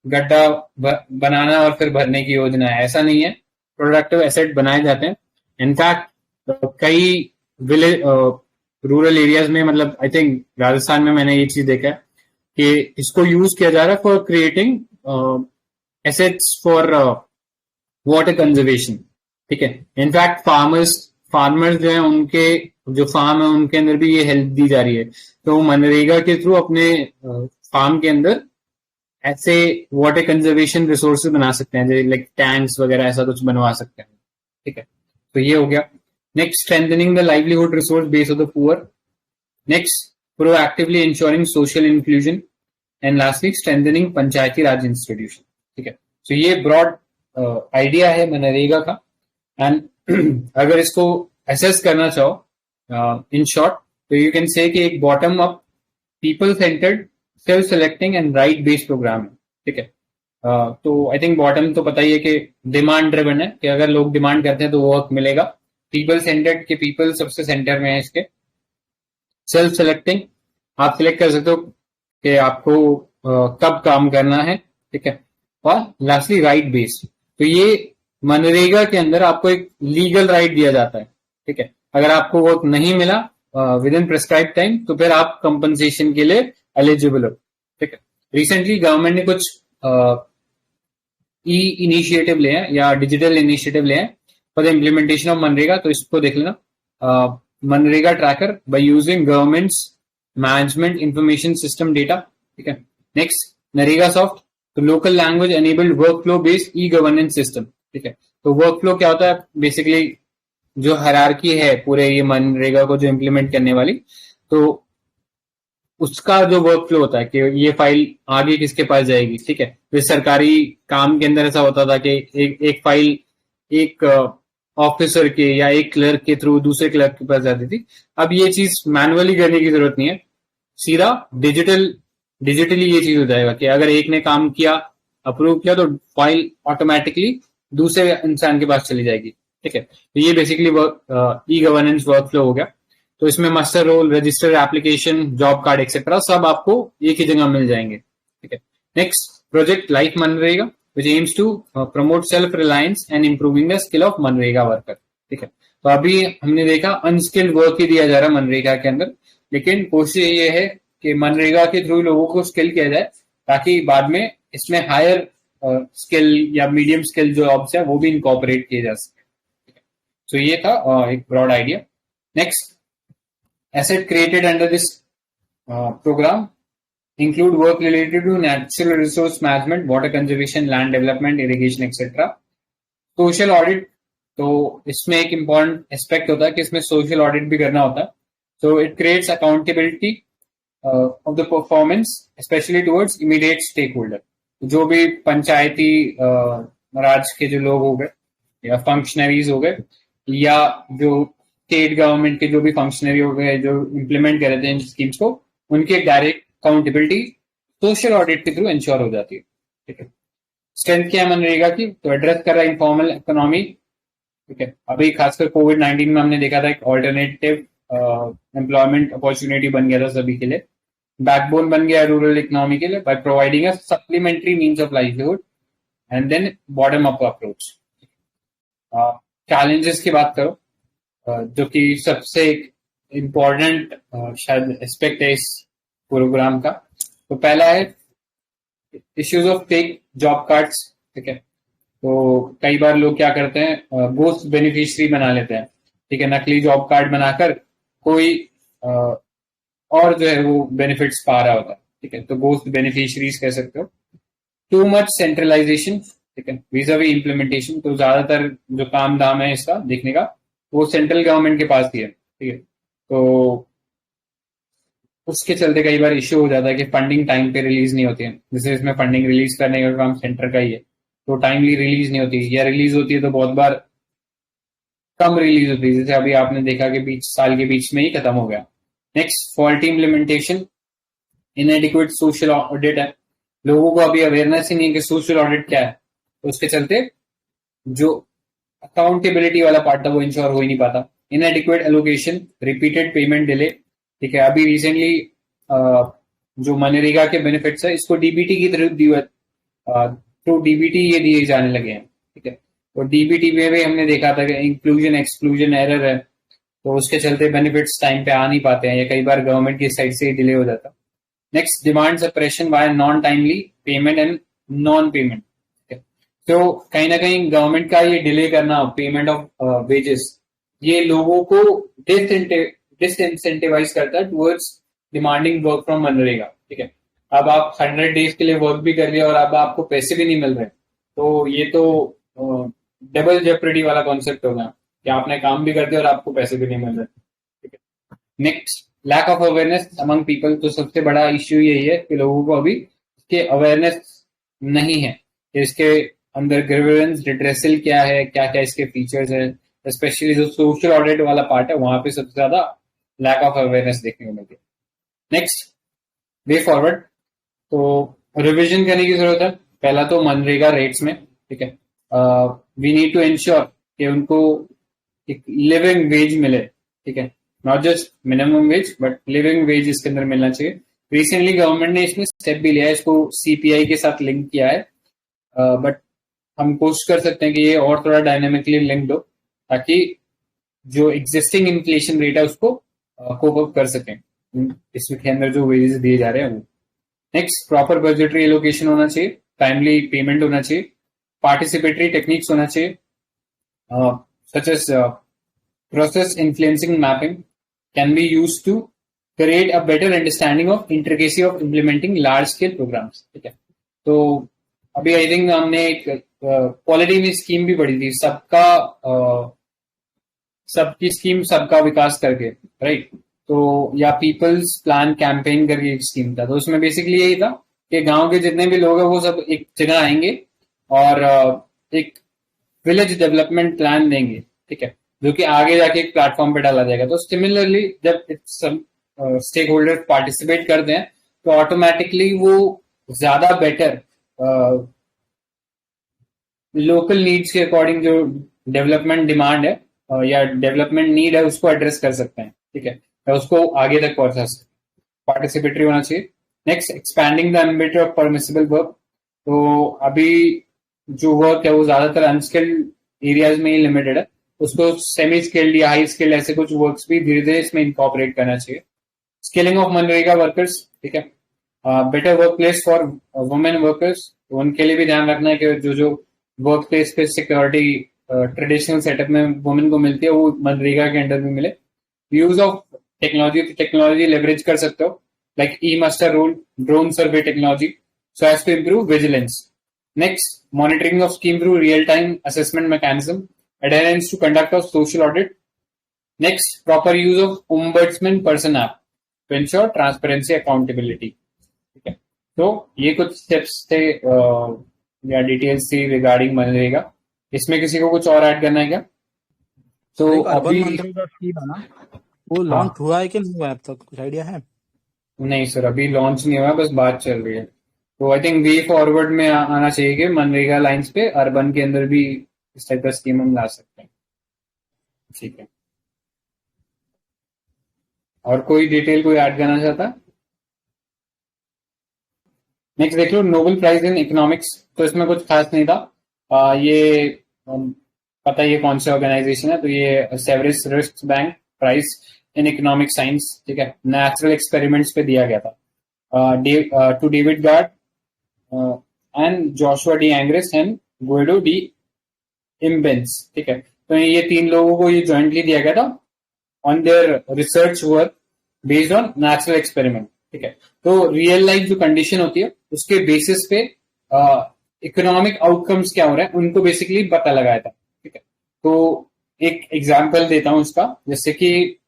गड्ढा बनाना और फिर भरने की योजना है, ऐसा नहीं है। प्रोडक्टिव एसेट बनाए जाते हैं। इनफैक्ट कई विलेज रूरल एरियाज में, मतलब आई थिंक राजस्थान में मैंने ये चीज देखा है कि इसको यूज किया जा रहा है for creating assets for water conservation, ठीक है। इनफैक्ट फार्मर्स जो है, उनके जो फार्म है उनके अंदर भी ये हेल्प दी जा रही है। तो मनरेगा के थ्रू अपने फार्म के अंदर ऐसे वाटर कंजर्वेशन रिसोर्सेज बना सकते हैं, जैसे लाइक टैंक्स वगैरह, ऐसा कुछ बनवा सकते हैं, ठीक है। तो ये हो गया। Next, strengthening the livelihood resource base of the poor. Next, proactively ensuring social inclusion. And lastly, strengthening Panchayati Raj institution, ठीक है। तो ये ब्रॉड आइडिया है मनरेगा का। एंड अगर इसको एसेस करना चाहो इन शॉर्ट, तो यू कैन से कि एक bottom up, people centred, self selecting and right based programme है, ठीक है। तो आई थिंक बॉटम तो पता ही है कि डिमांड ड्रिवन है, कि अगर लोग डिमांड करते हैं तो वो वर्क मिलेगा। पीपल सेंटर्ड के पीपल सबसे सेंटर में है इसके। सेल्फ सेलेक्टिंग, आप सिलेक्ट कर सकते हो कि आपको कब काम करना है, ठीक है। और लास्टली राइट बेस्ड, तो ये मनरेगा के अंदर आपको एक लीगल राइट दिया जाता है, ठीक है। अगर आपको वर्क नहीं मिला विद इन प्रिस्क्राइब टाइम, तो फिर आप कंपनसेशन के लिए एलिजिबल हो, ठीक है। रिसेंटली गवर्नमेंट ने कुछ ई इनिशिएटिव लिए हैं या डिजिटल इनिशिएटिव लिए हैं for the implementation of MNREGA, तो इसको देख लेना। MNREGA tracker by using governments management information system data, ठीक है। नेक्स्ट, नरेगा सॉफ्ट, तो local language enabled work flow based e governance system, ठीक है। तो वर्क फ्लो क्या होता है? बेसिकली जो हायरार्की है पूरे ये मनरेगा को जो इम्प्लीमेंट करने वाली, तो उसका जो वर्क फ्लो होता है कि ये फाइल आगे किसके पास जाएगी, ठीक है। तो सरकारी काम के अंदर ऐसा होता था कि एक फाइल एक ऑफिसर के या एक क्लर्क के थ्रू दूसरे क्लर्क के पास जाती थी। अब ये चीज मैनुअली करने की जरूरत नहीं है, सीधा डिजिटली ये चीज हो जाएगा कि अगर एक ने काम किया, अप्रूव किया, तो फाइल ऑटोमेटिकली दूसरे इंसान के पास चली जाएगी, ठीक है। तो ये basically e governance workflow हो गया। तो इसमें master roll, register, application, job card etcetera सब आपको एक ही जगह मिल जाएंगे, ठीक है। Next, project life MNREGA which aims to promote self reliance and improving the skill of MNREGA worker, ठीक है। तो अभी हमने देखा अनस्किल्ड वर्क ही दिया जा रहा है मनरेगा के अंदर, लेकिन कोशिश ये है कि मनरेगा के थ्रू लोगों को स्किल किया जाए ताकि बाद में इसमें हायर स्किल या मीडियम स्किल जो जॉब्स है वो भी इनकॉर्पोरेट किए जा सके। तो ये था एक broad idea. Next, asset created under this programme include work related to natural resource management, water conservation, land development, irrigation, etc. Social audit, तो इसमें एक important aspect होता है कि इसमें social audit भी करना होता है। So it creates accountability of the performance, especially towards immediate stakeholder. जो भी पंचायती राज के जो लोग हो गए या फंक्शनरीज हो गए या जो स्टेट गवर्नमेंट के जो भी फंक्शनरी हो गए जो इम्प्लीमेंट कर रहे थे इन स्कीम्स को, उनकी डायरेक्ट अकाउंटेबिलिटी सोशल ऑडिट के थ्रू इंश्योर हो जाती है, ठीक है। स्ट्रेंथ क्या है मनरेगा की? तो एड्रेस कर रहा है इनफॉर्मल इकोनॉमी, ठीक है। अभी खासकर कोविड-19 में हमने देखा था एक ऑल्टरनेटिव एम्प्लॉयमेंट अपॉर्चुनिटी बन गया था सभी के लिए, बैकबोन बन गया रूरल इकोनॉमी के लिए by providing a supplementary means of livelihood and then bottom up approach. Challenges की बात करो, जो कि सबसे इम्पोर्टेंट शायद एस्पेक्ट है इस प्रोग्राम का, तो पहला है issues of fake job cards, ठीक है। तो कई बार लोग क्या करते हैं, गोस्ट बेनिफिशियरी बना लेते हैं, ठीक है। नकली जॉब कार्ड बनाकर कोई और जो है वो बेनिफिट्स पा रहा होता है, ठीक है। तो गोस्ट बेनिफिशियरीज कह सकते हो। टू मच सेंट्रलाइजेशन, ठीक है, वीजा वी इम्प्लीमेंटेशन, तो ज्यादातर जो काम धाम है इसका देखने का वो सेंट्रल गवर्नमेंट के पास ही है, ठीक है। तो उसके चलते कई बार इश्यू हो जाता है कि फंडिंग टाइम पे रिलीज नहीं होती है। जैसे इसमें फंडिंग रिलीज करने का काम सेंटर का ही है, तो टाइमली रिलीज नहीं होती, या रिलीज होती है तो बहुत बार कम रिलीज होती है, जैसे अभी आपने देखा कि साल के बीच में ही खत्म हो गया। Next, faulty implementation, इनएडिक्वेट social audit है, लोगों को अभी अवेयरनेस ही नहीं है कि सोशल ऑडिट क्या है, तो उसके चलते जो अकाउंटेबिलिटी वाला पार्ट था वो इंश्योर हो ही नहीं पाता। इनएडिक्वेट एलोकेशन, रिपीटेड पेमेंट डिले। ठीक है, अभी रिसेंटली जो मनरेगा के बेनिफिट्स है इसको डीबीटी की तरफ दिए, थ्रू डीबीटी ये दिए जाने लगे हैं। ठीक है, तो डीबीटी में भी हमने देखा था कि इंक्लूजन एक्सक्लूजन एरर है, तो उसके चलते बेनिफिट्स टाइम पे आ नहीं पाते हैं, या कई बार गवर्नमेंट की साइड से ही डिले हो जाता है। Next, demand suppression bye non timely payment and non payment. तो कहीं ना कहीं गवर्नमेंट का ये डिले करना पेमेंट ऑफ वेजेस, ये लोगों को डिसइंसेंटिवाइज करता है towards demanding work from MNREGA. ठीक है, अब आप 100 डेज के लिए वर्क भी कर लिया और अब आपको पैसे भी नहीं मिल रहे, तो ये तो डबल जेपरिटी वाला कॉन्सेप्ट होगा कि आपने काम भी कर दिया और आपको पैसे भी नहीं मिल रहे। ठीक है, next, lack of awareness among people. तो सबसे बड़ा इश्यू यही है कि लोगों को अभी इसके अवेयरनेस नहीं है कि इसके अंदर ग्रीवेंस रिड्रेसल क्या है, क्या क्या इसके फीचर्स है। स्पेशली जो सोशल ऑडिट वाला पार्ट है वहां पे सबसे ज्यादा लैक ऑफ अवेयरनेस देखने को मिलती है। Next, way forward. तो रिविजन करने की जरूरत है। पहला तो मनरेगा रेट्स में, ठीक है, वी नीड टू इंश्योर कि उनको एक लिविंग वेज मिले। ठीक है, not just minimum wage but living veg इसके अंदर मिलना चाहिए। रिसेंटली गवर्नमेंट ने इसमें स्टेप भी लिया है, इसको सीपीआई के साथ लिंक किया है, बट हम कोशिश कर सकते हैं कि ये और थोड़ा डायनेमिकली लिंक्ड हो ताकि जो एग्जिस्टिंग इन्फ्लेशन रेट है उसको कोप अप कर सकें इसके अंदर जो वेजेस दिए जा रहे हैं वो। नेक्स्ट, प्रॉपर बजटरी एलोकेशन होना चाहिए, टाइमली पेमेंट होना चाहिए, पार्टिसिपेटरी टेक्निक्स होना चाहिए, such as process influencing mapping can be used to create a better understanding of intricacy of implementing large scale programs। ठीक है, तो अभी आई थिंक हमने एक पॉलिटी में स्कीम भी पढ़ी थी, सबकी स्कीम सबका विकास करके, राइट। तो या पीपल्स प्लान कैंपेन करके एक स्कीम था, तो उसमें बेसिकली यही था कि गांव के जितने भी लोग हैं वो सब एक जगह आएंगे और एक विलेज डेवलपमेंट प्लान देंगे। ठीक है, जो कि आगे जाके एक प्लेटफॉर्म पे डाला जाएगा। तो सिमिलरली जब स्टेक होल्डर पार्टिसिपेट करते हैं तो ऑटोमेटिकली वो ज्यादा बेटर लोकल नीड्स के अकॉर्डिंग जो डेवलपमेंट डिमांड है या डेवलपमेंट नीड है उसको एड्रेस कर सकते हैं। ठीक है, या उसको आगे तक पहुंचा सकते हैं। पार्टिसिपेटरी होना चाहिए। Next, expanding the ambit of permissible work. तो अभी जो वर्क है वो ज्यादातर अनस्किल्ड एरियाज में ही लिमिटेड है, उसको सेमी स्किल्ड या हाई स्किल्ड ऐसे कुछ वर्क्स भी धीरे धीरे इसमें इनकॉर्पोरेट करना चाहिए। स्किलिंग ऑफ मनरेगा वर्कर्स, ठीक है, better work place for women workers, तो उनके लिए भी ध्यान रखना है कि जो वर्क प्लेस पे सिक्योरिटी ट्रेडिशनल सेटअप में वुमेन को मिलती है वो मनरेगा के अंडर भी मिले। यूज ऑफ टेक्नोलॉजी लेवरेज कर सकते हो, like e master rule, drone survey technology, so as to improve vigilance. Next, monitoring of scheme through real time assessment mechanism, adherence to conduct of social audit. Next, proper use of ombudsman person app to ensure transparency accountability। ठीक है, तो ये कुछ steps थे या details थी regarding MNREGA. इसमें किसी को कुछ और ऐड करना है क्या? तो अभी मनरेगा स्कीम है ना, वो लॉन्च हुआ है कि नहीं हुआ अब तक, कुछ आइडिया है? नहीं सर, अभी लॉन्च नहीं हुआ, बस बात चल रही है। तो आई थिंक वे फॉरवर्ड में आना चाहिए कि मनरेगा लाइंस पे अर्बन के अंदर भी इस टाइप का स्कीम हम ला सकते हैं। ठीक है, और कोई डिटेल कोई ऐड करना चाहता? नेक्स्ट देख लो, नोबेल प्राइज इन इकोनॉमिक्स। तो इसमें कुछ खास नहीं था, ये पता ये कौन सा ऑर्गेनाइजेशन है, तो ये Sveriges Riksbank prize in economic science. ठीक है, नेचुरल एक्सपेरिमेंट्स पे दिया गया था to David Card and Joshua D Angrist and Guido D Imbens. ठीक है, तो ये 3 लोगों को ये ज्वाइंटली दिया गया था on their research work based on natural experiment. ठीक है, तो रियल लाइफ जो कंडीशन होती है उसके बेसिस पे इकोनॉमिक आउटकम्स क्या हो रहे हैं उनको बेसिकली पता लगाया था। ठीक है, तो एक एग्जांपल देता हूं इसका, जैसे कि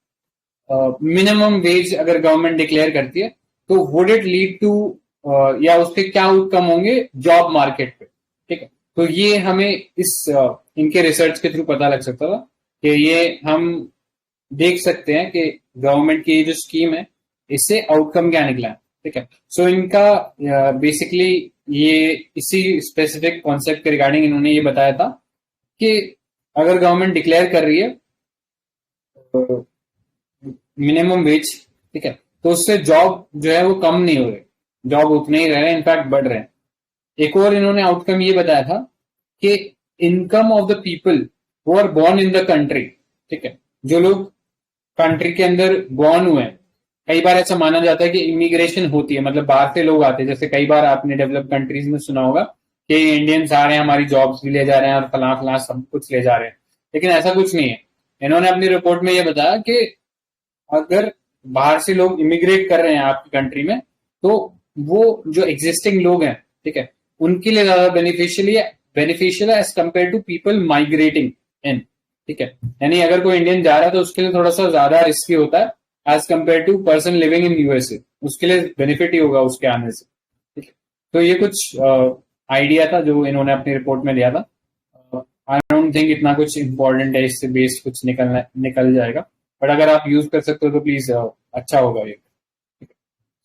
मिनिमम वेज अगर गवर्नमेंट डिक्लेयर करती है तो वुड इट लीड टू या उसके क्या आउटकम होंगे जॉब मार्केट पे। ठीक है, तो ये हमें इनके रिसर्च के थ्रू पता लग सकता था कि ये हम देख सकते हैं कि गवर्नमेंट की जो स्कीम है इससे आउटकम क्या निकला है। ठीक है, सो इनका बेसिकली ये इसी स्पेसिफिक कॉन्सेप्ट के रिगार्डिंग इन्होंने ये बताया था कि अगर गवर्नमेंट डिक्लेयर कर रही है मिनिमम वेज, ठीक है, तो उससे जॉब जो है वो कम नहीं हो रहे, जॉब उतने ही रह रहे हैं, इनफैक्ट बढ़ रहे हैं। एक और इन्होंने आउटकम ये बताया था कि income of the people who are born in the country, ठीक है, जो लोग कंट्री के अंदर बॉर्न हुए हैं, कई बार ऐसा माना जाता है कि इमिग्रेशन होती है, मतलब बाहर से लोग आते हैं, जैसे कई बार आपने डेवलप कंट्रीज में सुना होगा कि इंडियंस आ रहे हैं, हमारी जॉब्स भी ले जा रहे हैं और फलां फलां सब कुछ ले जा रहे हैं, लेकिन ऐसा कुछ नहीं है। इन्होंने अपनी रिपोर्ट में ये बताया कि अगर बाहर से लोग इमिग्रेट कर रहे हैं आपकी कंट्री में, तो वो जो एग्जिस्टिंग लोग हैं, ठीक है, उनके लिए ज्यादा बेनिफिशियल है as compare to people migrating in, ठीक है, यानी अगर कोई इंडियन जा रहा है तो उसके लिए थोड़ा सा ज्यादा रिस्की होता है as compare to person living in USA, उसके लिए बेनिफिट ही होगा उसके आने से, ठीक है। तो ये कुछ आइडिया था जो इन्होंने अपनी रिपोर्ट में दिया था। आई डोंट थिंक इतना कुछ इंपॉर्टेंट है, इससे बेस्ड कुछ निकल जाएगा, बट अगर आप यूज कर सकते हो तो प्लीज अच्छा होगा ये।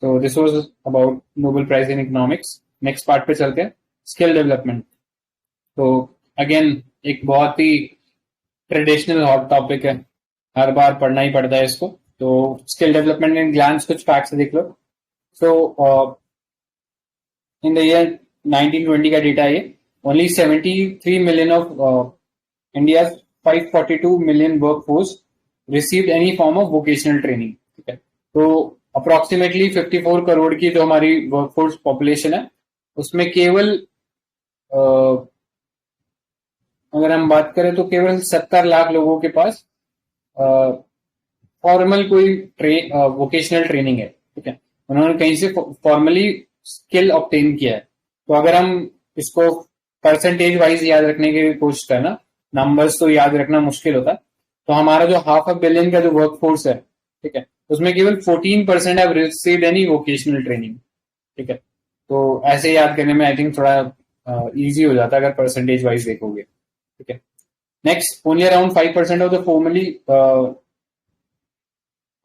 तो this was about Nobel prize in economics. Next part पे चलते हैं, स्किल डेवलपमेंट। तो अगेन एक बहुत ही ट्रेडिशनल हॉट टॉपिक है, हर बार पढ़ना ही पड़ता है इसको। तो स्किल डेवलपमेंट इन ग्लांस कुछ फैक्ट्स देख लो। सो इन द ईयर 1920 का डेटा है, only 73 million of India 542 million work force received any form of vocational training, ठीक है। तो अप्रोक्सीमेटली 54 करोड़ की जो हमारी वर्कफोर्स पॉपुलेशन है, उसमें केवल अगर हम बात करें तो केवल 70 लाख लोगों के पास फॉर्मल कोई वोकेशनल ट्रेनिंग है, ठीक है, उन्होंने कहीं से फॉर्मली स्किल ऑब्टेन किया है। तो अगर हम इसको परसेंटेज वाइज याद रखने की कोशिश करना, नंबर्स तो याद रखना मुश्किल होता है, तो हमारा जो 500 मिलियन का जो वर्कफोर्स है, ठीक है, उसमें केवल 14% have received any vocational training, ठीक है। तो ऐसे याद करने में आई थिंक थोड़ा इजी हो जाता है अगर परसेंटेज वाइज देखोगे, ठीक है। Next, only around 5% of the formally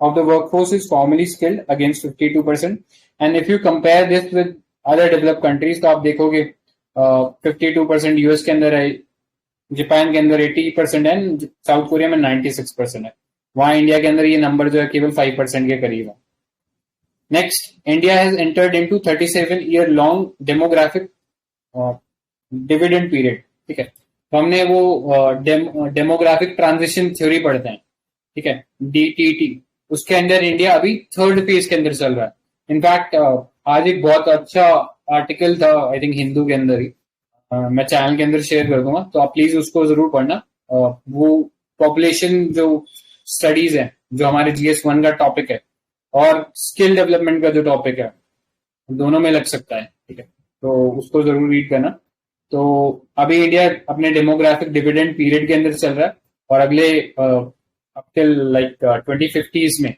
of the workforce is formally skilled against 52%, and if you compare this with other developed countries तो आप देखोगे 52% यूएस के अंदर है, जापान के अंदर 80% है, साउथ कोरिया में 96% है, वहां इंडिया के अंदर ये नंबर जो है केवल 5% के करीब है। Next, India has entered into 37 year long demographic dividend period, ठीक है। तो हमने वो डेमोग्राफिक ट्रांजिशन थ्योरी पढ़ते हैं, ठीक है, डीटीटी, उसके अंदर इंडिया अभी थर्ड फेज के अंदर चल रहा है। इनफैक्ट आज एक बहुत अच्छा आर्टिकल था, आई थिंक हिंदू के अंदर ही, मैं चैनल के अंदर शेयर कर दूंगा, तो आप प्लीज उसको जरूर पढ़ना। वो पॉपुलेशन जो स्टडीज है, जो हमारे GS1 का टॉपिक है, और स्किल डेवलपमेंट का जो टॉपिक है, दोनों में लग सकता है, ठीक है, तो उसको जरूर रीड करना। तो अभी इंडिया अपने डेमोग्राफिक डिविडेंड पीरियड के अंदर चल रहा है, और अगले अप टिल लाइक 2050s में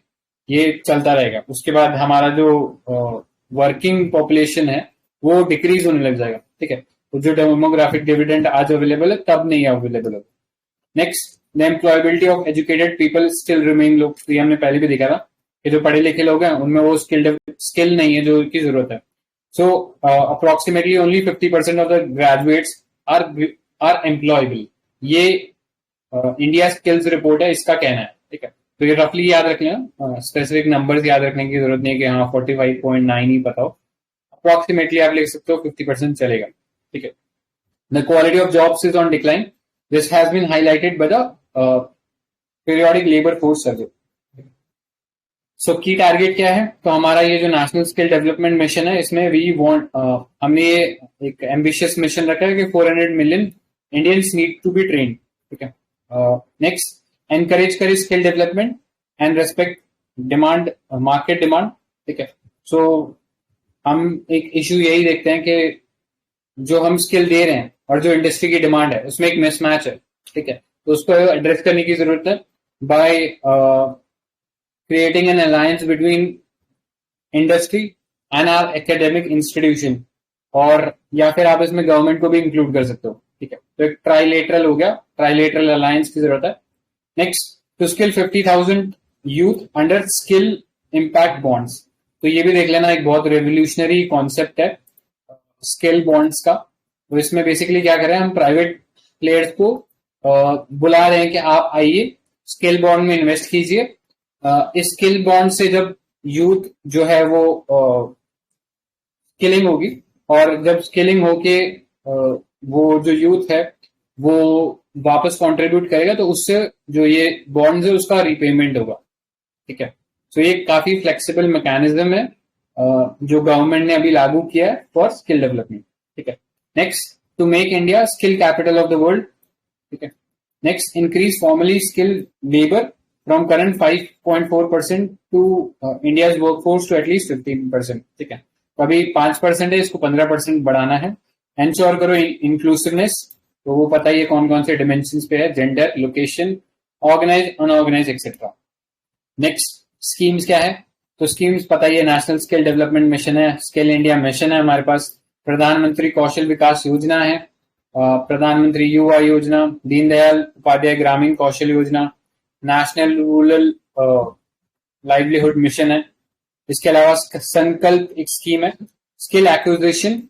ये चलता रहेगा। उसके बाद हमारा जो वर्किंग पॉपुलेशन है वो डिक्रीज होने लग जाएगा, ठीक है। तो जो डेमोग्राफिक डिविडेंड आज अवेलेबल है तब नहीं अवेलेबल है। Next, the employability of educated people still remain low. ये हमने पहले भी देखा था कि जो पढ़े लिखे लोग हैं उनमें वो स्किल नहीं है जो की जरूरत है। So approximately only 50% of the graduates are employable. ये इंडिया स्किल्स रिपोर्ट है, इसका कहना है, ठीक है। तो ये रफली याद रख लेना, स्पेसिफिक नंबर्स याद रखने की जरूरत नहीं है कि हाँ 45.9 ही पता हो, अप्रोक्सीमेटली आप लिख सकते हो 50% चलेगा, ठीक है। The quality of jobs is on decline, this has been highlighted by the periodic labour force survey. So की टारगेट क्या है? तो हमारा ये जो नेशनल स्किल डेवलपमेंट मिशन है, इसमें वी वांट, हमने ये एक एम्बिशियस मिशन रखा है कि 400 million Indians need to be train, ठीक है। नेक्स्ट, एनकरेज करे skill development and respect demand, market demand, ठीक है। सो हम एक इश्यू यही देखते हैं कि जो हम स्किल दे रहे हैं और जो इंडस्ट्री की डिमांड है उसमें एक मिसमैच है, ठीक है। तो उसको एड्रेस करने की जरूरत है bye creating an alliance between industry and our academic institution, और या फिर आप इसमें गवर्नमेंट को भी इंक्लूड कर सकते हो, ठीक है। तो एक ट्राइलेटरल हो गया, ट्राइलेटरल अलायंस की जरूरत है। Next, to skill 50,000 youth under skill impact bonds. तो ये भी देख लेना, एक बहुत रेवोल्यूशनरी कॉन्सेप्ट है स्किल बॉन्ड्स का। तो इसमें बेसिकली क्या कर रहे हैं, हम प्राइवेट प्लेयर्स को बुला रहे हैं कि आप आइए, स्किल बॉन्ड में इन्वेस्ट कीजिए। इस स्किल बॉन्ड से जब यूथ जो है वो स्किलिंग होगी, और जब स्किलिंग होके वो जो यूथ है वो वापस कंट्रीब्यूट करेगा, तो उससे जो ये बॉन्ड है उसका रिपेमेंट होगा। ठीक है, तो ये काफी फ्लेक्सिबल मैकेनिज्म है जो गवर्नमेंट ने अभी लागू किया है फॉर स्किल डेवलपमेंट। ठीक है, next, to make India skill capital of the world. ठीक है, next, increase formally skill labour from current 5.4% to India's workforce to at least 15%। ठीक है, तो अभी 5% है, इसको 15% बढ़ाना है। एंश्योर करो इंक्लूसिवनेस, तो वो पता ही है कौन कौन से डिमेंशंस पे है, gender, location, organise, unorganise etcetera. Next, schemes क्या है, तो स्कीम्स पता ही है, नेशनल स्किल डेवलपमेंट मिशन है, स्किल इंडिया मिशन है हमारे पास, प्रधानमंत्री कौशल विकास योजना है, प्रधानमंत्री युवा योजना, दीनदयाल उपाध्याय ग्रामीण Kaushal Yojana, national rural livelihood mission है। इसके अलावा संकल्प एक स्कीम है, skill acquisition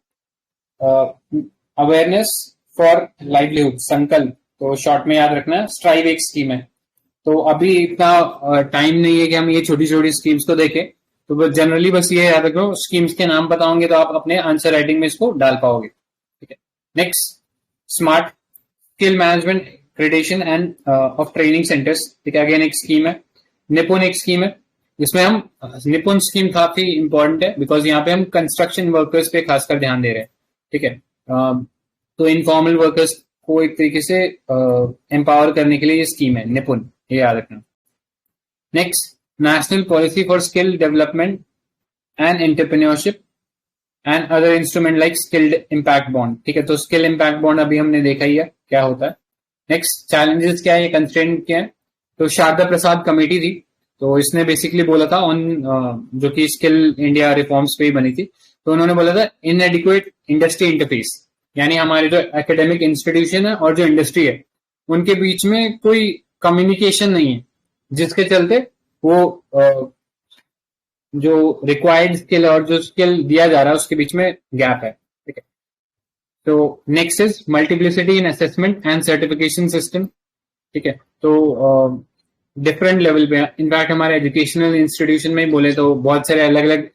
awareness for livelihood, संकल्प, तो शॉर्ट में याद रखना। स्ट्राइव एक स्कीम है। तो अभी इतना टाइम नहीं है कि हम ये छोटी छोटी स्कीम्स को देखें, तो जनरली बस ये याद रखो, स्कीम्स के नाम पता होंगे तो आप अपने आंसर राइटिंग में इसको डाल पाओगे। ठीक है, next, smart skill management accreditation and of training centres. ठीक है, अगेन एक स्कीम है। निपुण एक स्कीम है, जिसमें हम, निपुण स्कीम काफी इंपॉर्टेंट है बिकॉज यहाँ पे हम कंस्ट्रक्शन वर्कर्स पे खासकर ध्यान दे रहे हैं। ठीक है, तो इनफॉर्मल वर्कर्स को एक तरीके से एम्पावर करने के लिए ये स्कीम है निपुण, ये याद रखना। Next, national policy for skill development and entrepreneurship and other instrument like skilled impact bond. ठीक है, तो स्किल इम्पैक्ट बॉन्ड अभी हमने देखा ही है क्या होता है। नेक्स्ट, चैलेंजेस क्या है, कंस्ट्रेंट क्या है, तो शारदा प्रसाद कमेटी थी, तो इसने बेसिकली बोला था ऑन जो कि स्किल इंडिया रिफॉर्म्स पे ही बनी थी, तो उन्होंने बोला था इनएडिक्वेट इंडस्ट्री इंटरफेस, यानी हमारे जो एकेडमिक इंस्टीट्यूशन है और जो इंडस्ट्री है उनके बीच में कोई कम्युनिकेशन नहीं है, जिसके चलते वो जो रिक्वायर्ड स्किल और जो स्किल दिया जा रहा है उसके बीच में गैप है। ठीक है, तो next is multiplicity in assessment and certification system. ठीक है, तो डिफरेंट लेवल पे, इनफैक्ट हमारे एजुकेशनल इंस्टीट्यूशन में ही बोले तो बहुत सारे अलग अलग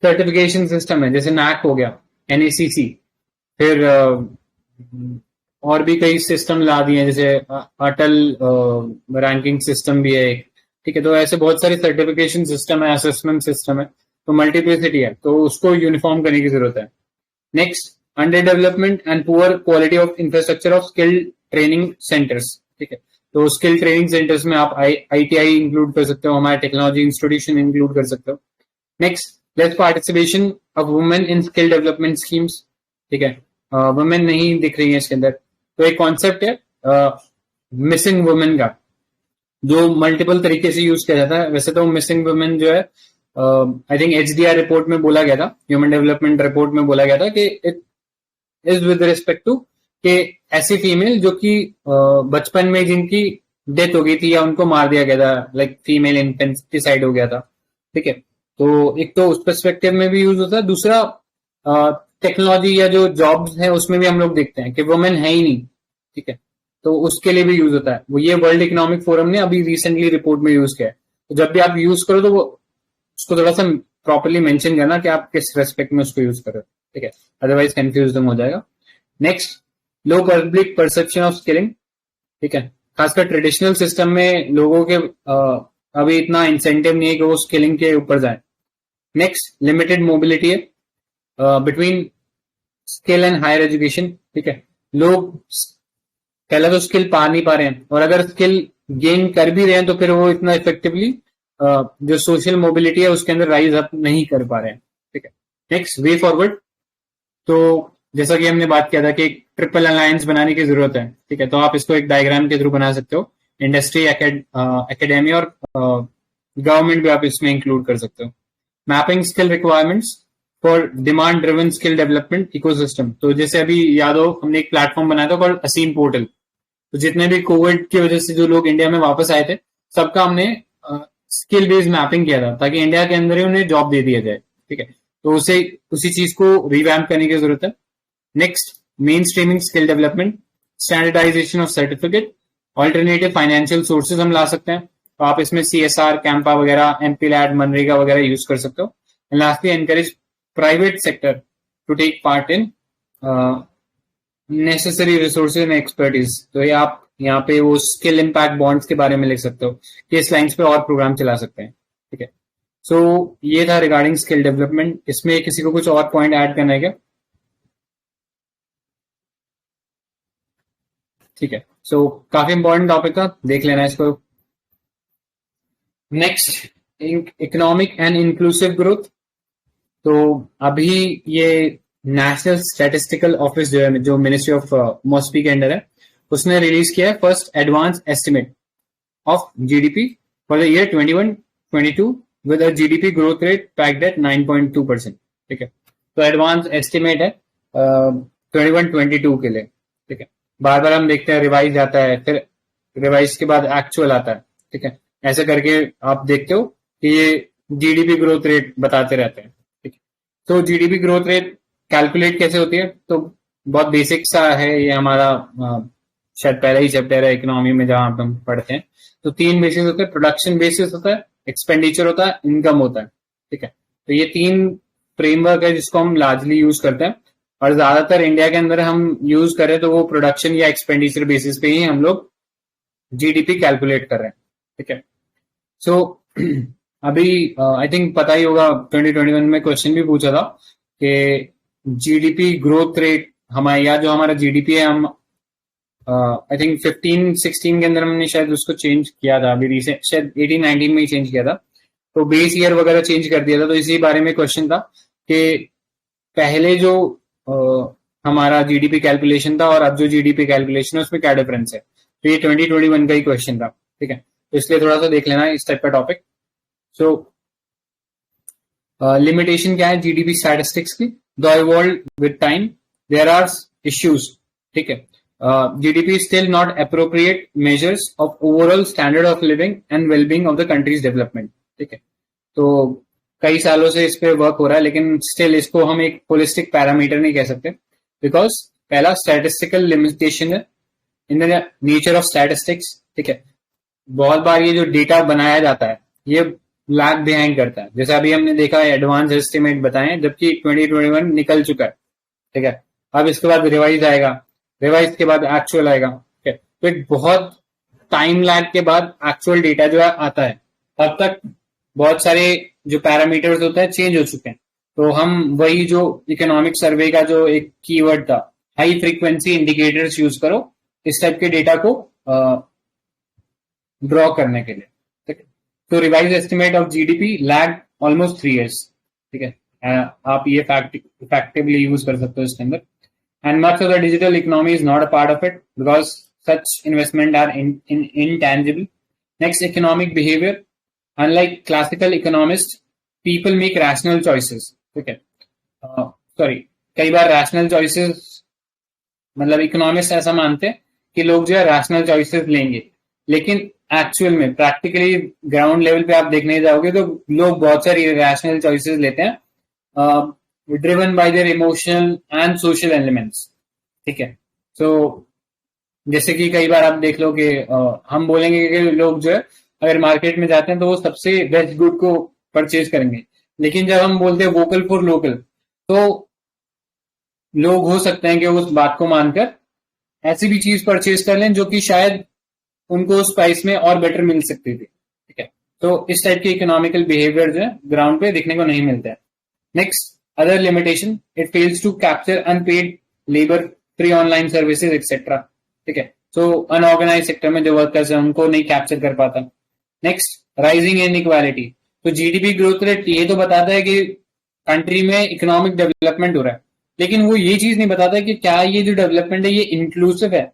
सर्टिफिकेशन सिस्टम है, जैसे नैक हो गया, एनएसीसी, फिर और भी कई सिस्टम ला दिए हैं, जैसे अटल रैंकिंग सिस्टम भी है एक। ठीक है, तो ऐसे बहुत सारे सर्टिफिकेशन सिस्टम है, असेसमेंट सिस्टम है, तो मल्टीप्लिसिटी है, तो उसको यूनिफॉर्म करने की जरूरत है। Next, under development and poor quality of infrastructure of skill training centres. ठीक है, तो स्किल ट्रेनिंग सेंटर्स में आप आईटीआई इंक्लूड कर सकते हो, हमारे टेक्नोलॉजी इंस्टीट्यूशन इंक्लूड कर सकते हो। Next, less participation of women in skill development schemes. ठीक है, वुमेन नहीं दिख रही है इसके अंदर, तो एक कॉन्सेप्ट है मिसिंग वुमेन का, जो मल्टीपल तरीके से यूज किया जाता है। वैसे तो मिसिंग वुमेन जो है आई थिंक एचडीआर रिपोर्ट में बोला गया था, ह्यूमन डेवलपमेंट रिपोर्ट में बोला गया था कि it is with respect to कि ऐसी फीमेल जो कि बचपन में जिनकी डेथ हो गई थी या उनको मार दिया गया था, लाइक फीमेल इंफेंटिसाइड हो गया था। ठीक है, तो एक तो उस पर्सपेक्टिव में भी यूज होता है, दूसरा टेक्नोलॉजी या जो जॉब्स है उसमें भी हम लोग देखते हैं कि वुमेन है ही नहीं। ठीक है, तो उसके लिए भी यूज होता है, वो ये वर्ल्ड इकोनॉमिक फोरम ने अभी रिसेंटली रिपोर्ट में यूज किया है। तो जब भी आप यूज करो तो वो उसको थोड़ा सा प्रॉपरली मेंशन करना कि आप किस रेस्पेक्ट में उसको यूज कर रहे हो। ठीक है, अदरवाइज कंफ्यूज हो जाएगा। Next, low public perception of skilling. ठीक है, खासकर ट्रेडिशनल सिस्टम में लोगों के अभी इतना इंसेंटिव नहीं है कि वो स्किलिंग के ऊपर जाए। नेक्स्ट, लिमिटेड मोबिलिटी है between skill and higher education. ठीक है, लोग पहले तो स्किल पा नहीं पा रहे हैं, और अगर स्किल गेन कर भी रहे हैं तो फिर वो इतना इफेक्टिवली जो सोशल मोबिलिटी है उसके अंदर राइज अप नहीं कर पा रहे हैं। ठीक है, नेक्स्ट, वे फॉरवर्ड, तो जैसा कि हमने बात किया था कि एक ट्रिपल अलायंस बनाने की जरूरत है। ठीक है, तो आप इसको एक डायग्राम के थ्रू बना सकते हो, इंडस्ट्री, एकेडमी और गवर्नमेंट भी आप इसमें इंक्लूड कर सकते हो। Mapping skill requirements for demand driven skill development ecosystem, तो जैसे अभी याद हो हमने एक प्लेटफॉर्म बनाया था कॉल्ड असीम पोर्टल, तो जितने भी कोविड की वजह से जो लोग इंडिया में वापस आए थे सबका हमने स्किल बेस्ड मैपिंग किया था, ताकि इंडिया के अंदर ही उन्हें जॉब दे दिया जाए। ठीक है, तो उसी चीज को रिवैम्प करने की जरूरत है। Next, mainstreaming skill development, standardisation of certificate, alternative financial sources हम ला सकते हैं, तो आप इसमें CSR, कैंपा वगैरह, MPLAD, मनरेगा वगैरह यूज कर सकते हो. And lastly encourage private sector to take part in necessary resources and expertise. तो ये आप यहाँ पे वो स्किल इम्पैक्ट बॉन्ड्स के बारे में लिख सकते हो कि इस लाइन्स पे और प्रोग्राम चला सकते हैं. ठीक है, सो ये था रिगार्डिंग स्किल डेवलपमेंट. इसमें किसी को कुछ और पॉइंट ऐड करना है क्या? ठीक है, सो काफी इंपॉर्टेंट टॉपिक था, देख लेना इसको. Next, economic and inclusive growth. तो अभी ये नेशनल स्टैटिस्टिकल ऑफिस जो है, जो मिनिस्ट्री ऑफ मॉस्पी के अंडर है, उसने रिलीज किया है first advance estimate of GDP for the year 21-22 with a GDP growth rate pegged at 9.2%. ठीक है, तो एडवांस एस्टिमेट है 21-22 के लिए. ठीक है, बार बार हम देखते हैं रिवाइज आता है, फिर रिवाइज के बाद एक्चुअल आता है. ठीक है, ऐसे करके आप देखते हो कि ये जीडीपी ग्रोथ रेट बताते रहते हैं. ठीक है, तो जीडीपी ग्रोथ रेट कैलकुलेट कैसे होती है? तो बहुत बेसिक सा है ये हमारा, शायद पहला ही चैप्टर है इकोनॉमी में जहां हम पढ़ते हैं. तो 3 बेसिस होते हैं, प्रोडक्शन बेसिस होता है, एक्सपेंडिचर होता है, इनकम होता है. ठीक है, तो ये 3 फ्रेमवर्क है जिसको हम लार्जली यूज करते हैं, और ज्यादातर इंडिया के अंदर हम यूज करें तो वो प्रोडक्शन या एक्सपेंडिचर बेसिस पे ही हम लोग जीडीपी कैलकुलेट कर रहे हैं. ठीक है, सो अभी आई थिंक पता ही होगा 2021 में क्वेश्चन भी पूछा था कि जीडीपी ग्रोथ रेट हमारे, या जो हमारा जीडीपी है, हम आई थिंक 15-16 के अंदर हमने शायद उसको चेंज किया था, अभी रिसेंट शायद 18-19 में ही चेंज किया था, तो बेस ईयर वगैरह चेंज कर दिया था. तो इसी बारे में क्वेश्चन था कि पहले जो हमारा जीडीपी कैलकुलेशन था और अब जो जीडीपी कैलकुलेशन है उसमें क्या डिफरेंस है. तो ये 2021 का ही क्वेश्चन था. ठीक है, तो इसलिए थोड़ा सा देख लेना इस टाइप का टॉपिक. सो लिमिटेशन क्या है जीडीपी स्टैटिस्टिक्स की? Do evolve with time, there are issues. ठीक है, GDP is still not appropriate measures of overall standard of living and well-being of the country's development. ठीक है, तो कई सालों से इस पे वर्क हो रहा है, लेकिन स्टिल इसको हम एक होलिस्टिक पैरामीटर नहीं कह सकते, बिकॉज पहला स्टैटिस्टिकल लिमिटेशन है इन द नेचर ऑफ स्टैटिस्टिक्स. ठीक है, बहुत बार ये जो डेटा बनाया जाता है ये लैग बिहाइंड करता है. जैसे अभी हमने देखा है एडवांस एस्टिमेट बताए, जबकि 2021 निकल चुका है. ठीक है, अब इसके बाद रिवाइज आएगा, रिवाइज के बाद एक्चुअल आएगा. ठीक है, तो एक बहुत टाइम लैग के बाद एक्चुअल डेटा जो है आता है. तब तक बहुत सारे जो पैरामीटर्स होते हैं चेंज हो चुके हैं. तो हम वही जो इकोनॉमिक सर्वे का जो एक कीवर्ड था, हाई फ्रीक्वेंसी इंडिकेटर्स यूज करो इस टाइप के डेटा को ड्रॉ करने के लिए. ठीक है, तो revise estimate of GDP lag almost 3 years. ठीक है, आप ये इफेक्टिवली यूज कर सकते हो इसके अंदर. And much of the digital economy is not a part of it because such investment are intangible. Next, economic behavior. Unlike classical economists, people make rational choices. Okay. Sorry. कई बार rational choices, मतलब economist ऐसा मानते हैं कि लोग जो है rational choices लेंगे, लेकिन एक्चुअल में प्रैक्टिकली ग्राउंड लेवल पे आप देखने जाओगे तो लोग बहुत सारी रैशनल चॉइसेस लेते हैं, driven by there emotional and social elements. ठीक है, सो जैसे कि कई बार आप देख लो कि हम बोलेंगे कि लोग जो है अगर मार्केट में जाते हैं तो वो सबसे बेस्ट गुड को परचेज करेंगे, लेकिन जब हम बोलते हैं वोकल फॉर लोकल, तो लोग हो सकते हैं कि उस बात को मानकर ऐसी भी चीज परचेज कर लें जो कि शायद उनको उस प्राइस में और बेटर मिल सकती थी. ठीक है, तो इस टाइप के इकोनॉमिकल बिहेवियर जो है ग्राउंड पे देखने को नहीं मिलता है. Next, other limitation, it fails to capture unpaid labor, free online services etc. ठीक है, so unorganized sector में जो वर्कर्स हैं उनको नहीं कैप्चर कर पाता. Next, rising inequality. तो जीडीपी ग्रोथ रेट ये तो बताता है कि कंट्री में इकोनॉमिक डेवलपमेंट हो रहा है, लेकिन वो ये चीज नहीं बताता है कि क्या ये जो डेवलपमेंट है ये इंक्लूसिव है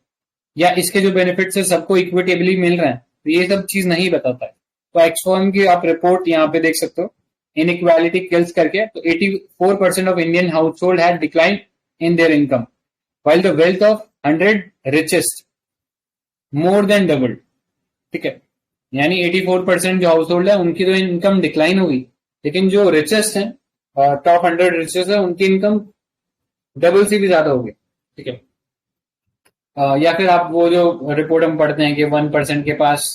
या इसके जो बेनिफिट्स है सबको इक्विटेबली मिल रहे हैं. तो ये सब चीज नहीं बताता है. तो एक्सफॉर्म की आप रिपोर्ट यहाँ पे देख सकते हो, inequality kills करके. तो 84% of Indian household had declined in their income, while the wealth of 100 richest more than doubled. ठीक है, यानी 84% जो हाउस होल्ड है उनकी तो इनकम डिक्लाइन हुई, लेकिन जो रिचेस्ट है, टॉप 100 रिचेस्ट है, उनकी इनकम डबल से भी ज्यादा होगी. ठीक है, या फिर आप वो जो रिपोर्ट हम पढ़ते हैं कि 1% के पास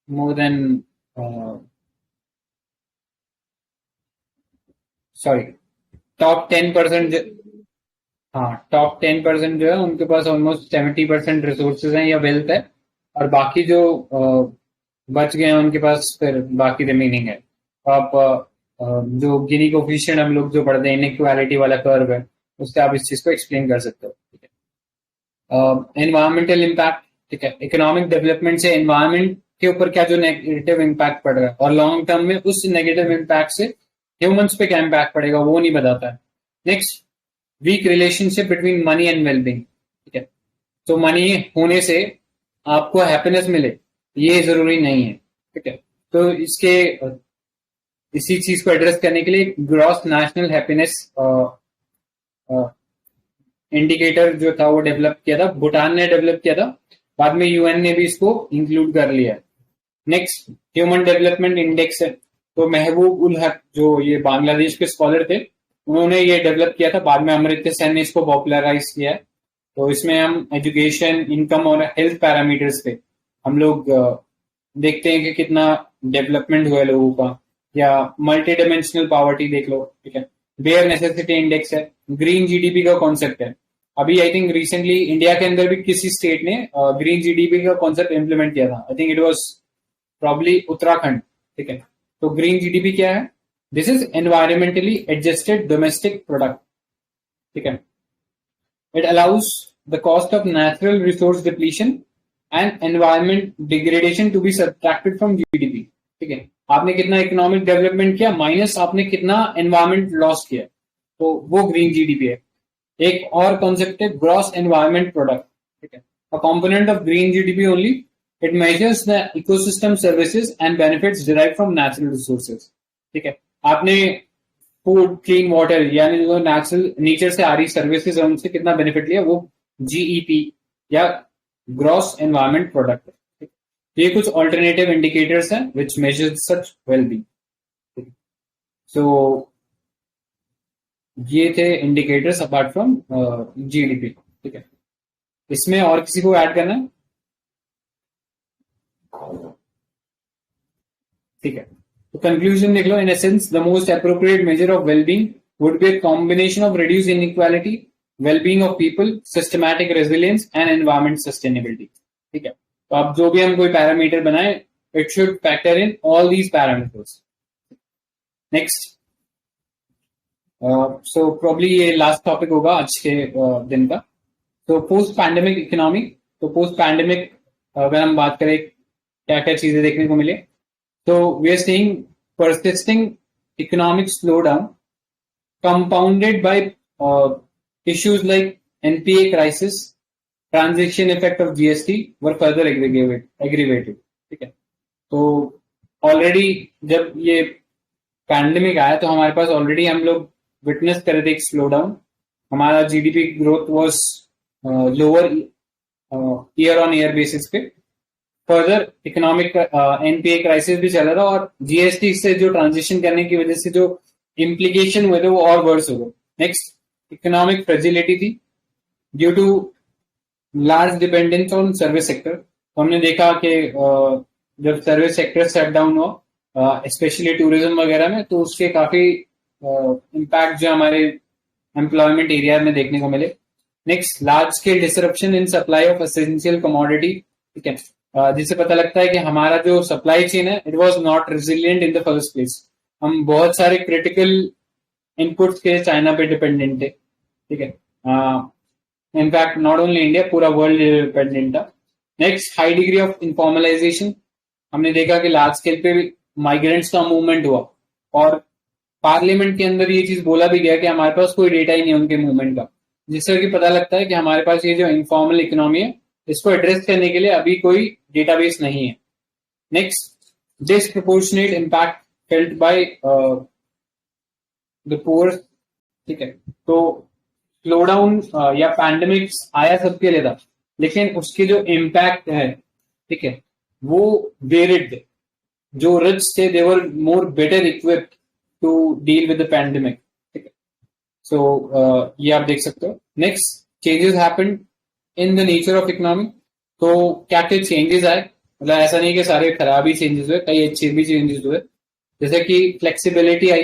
मोर देन सॉरी टॉप 10%, हाँ टॉप 10% जो है उनके पास ऑलमोस्ट 70% रिसोर्सेज हैं या वेल्थ है, और बाकी जो बच गए हैं उनके पास फिर बाकी रिमेनिंग है। तो आप जो गिनी कोफिशिएंट हम लोग जो पढ़ते हैं इनइक्वालिटी वाला कर्व है, उससे आप इस चीज को एक्सप्लेन कर सकते हो। ठीक है, एनवायरमेंटल इम्पैक्ट, ठीक है, इकोनॉमिक डेवलपमेंट से एनवायरमेंट के ऊपर क्या जो नेगेटिव इम्पैक्ट पड़ रहा है, और लॉन्ग टर्म में उस नेगेटिव इम्पैक्ट से ह्यूमंस पे क्या इम्पैक्ट पड़ेगा वो नहीं बताता है। Next, weak relationship between money and wellbeing. ठीक है, तो मनी होने से आपको हैप्पीनेस मिले ये जरूरी नहीं है। ठीक है, तो इसके इसी चीज को एड्रेस करने के लिए ग्रॉस नेशनल हैप्पीनेस इंडिकेटर जो था वो डेवलप किया था, भूटान ने डेवलप किया था, बाद में यूएन ने भी इसको इंक्लूड कर लिया। नेक्स्ट, ह्यूमन डेवलपमेंट इंडेक्स है, तो महबूब उल हक जो ये बांग्लादेश के स्कॉलर थे उन्होंने ये डेवलप किया था, बाद में अमृत्य सेन ने इसको पॉपुलराइज किया है। तो इसमें हम एजुकेशन, इनकम और हेल्थ पैरामीटर्स पे हम लोग देखते हैं कि कितना डेवलपमेंट हुआ है लोगों का, या मल्टी डायमेंशनल पॉवर्टी देख लो। ठीक है, बेयर नेसेसिटी इंडेक्स है, ग्रीन जीडीपी का कॉन्सेप्ट है। अभी आई थिंक रिसेंटली इंडिया के अंदर भी किसी स्टेट ने ग्रीन जीडीपी का कॉन्सेप्ट इंप्लीमेंट किया था, I think it was probably Uttarakhand. ठीक है, तो ग्रीन जीडीपी क्या है? This is environmentally adjusted domestic product. ठीक है, it allows the cost of natural resource depletion and environment degradation to be subtracted from GDP. ठीक है, आपने कितना इकोनॉमिक डेवलपमेंट किया माइनस आपने कितना एनवायरमेंट लॉस किया, तो वो ग्रीन जीडीपी है। एक और कॉन्सेप्ट है ग्रॉस एनवायरमेंट प्रोडक्ट। ठीक है, a component of green GDP only, it measures the ecosystem services and benefits derive from natural resources. ठीक है, आपने फूड, क्लीन वाटर यानी जो नेचुरल नेचर से आ रही सर्विसेज है उनसे कितना बेनिफिट लिया, वो जीईपी या ग्रॉस एनवायरमेंट प्रोडक्ट है। ये कुछ ऑल्टरनेटिव इंडिकेटर्स हैं विच मेजर सच वेलबींग। सो ये थे इंडिकेटर्स अपार्ट फ्रॉम जीडीपी। ठीक है, इसमें और किसी को ऐड करना है? ठीक है, तो कंक्लूजन देख लो। In essence the most appropriate measure of wellbeing would be a combination of reduce inequality, wellbeing of people, systematic resilience and environment sustainability. ठीक है, तो अब जो भी हम कोई पैरामीटर बनाए, it should factor in all these parameters. Next, so probably ये लास्ट टॉपिक होगा आज के दिन का। तो पोस्ट पैंडेमिक इकोनॉमी, तो पोस्ट पैंडेमिक अगर हम बात करें क्या क्या चीजें देखने को मिले, तो we are seeing persisting economic slowdown compounded by issues like NPA crisis, transition effect of GST were further aggravated। ठीक है, तो ऑलरेडी जब ये पैंडेमिक आया तो हमारे पास ऑलरेडी हम लोग विटनेस कर रहे थे एक स्लो डाउन, हमारा GDP growth was lower year on year basis पे। फर्दर इकोनॉमिक एनपीए क्राइसिस भी चल रहा था, और जीएसटी से जो ट्रांजिशन करने की वजह से जो इम्प्लीकेशन हुए थे वो और वर्स हो गए। नेक्स्ट, इकोनॉमिक फ्रेजिलिटी थी due to large dependence on service sector. तो हमने देखा कि जब सर्विस सेक्टर शट डाउन हुआ स्पेशली टूरिज्म वगैरह में, तो उसके काफी इम्पैक्ट जो हमारे एम्प्लॉयमेंट एरिया में देखने को मिले। Next, large scale disruption in supply of essential commodity. ठीक है, जिससे पता लगता है कि हमारा जो सप्लाई चेन है it was not resilient in the first place. हम बहुत सारे क्रिटिकल इनपुट्स के चाइना पे डिपेंडेंट थे। ठीक है, इनफैक्ट नॉट ओनली इंडिया, पूरा वर्ल्ड डिपेंडेंट था। Next, high degree of informalisation. हमने देखा कि लार्ज स्केल पे माइग्रेंट्स का मूवमेंट हुआ, और पार्लियामेंट के अंदर ये चीज बोला भी गया कि हमारे पास कोई डेटा ही नहीं उनके मूवमेंट का, जिससे कि पता लगता है कि हमारे पास ये जो इनफॉर्मल इकोनॉमी है इसको एड्रेस करने के लिए अभी कोई डेटाबेस नहीं है। Next, disproportionate impact felt by the poor. ठीक है, तो स्लो डाउन या पैंडेमिक्स आया सबके लिए था, लेकिन उसके जो इम्पैक्ट है, ठीक है, वो वेरिड थे। जो रिच थे they were more better equipped to deal with the pandemic. ठीक है, सो ये आप देख सकते हो। Next, changes happened in the nature of economy. तो क्या क्या चेंजेस आए, मतलब ऐसा नहीं कि सारे खराब ही चेंजेस हुए, कई अच्छे भी चेंजेस हुए। जैसे कि flexibility I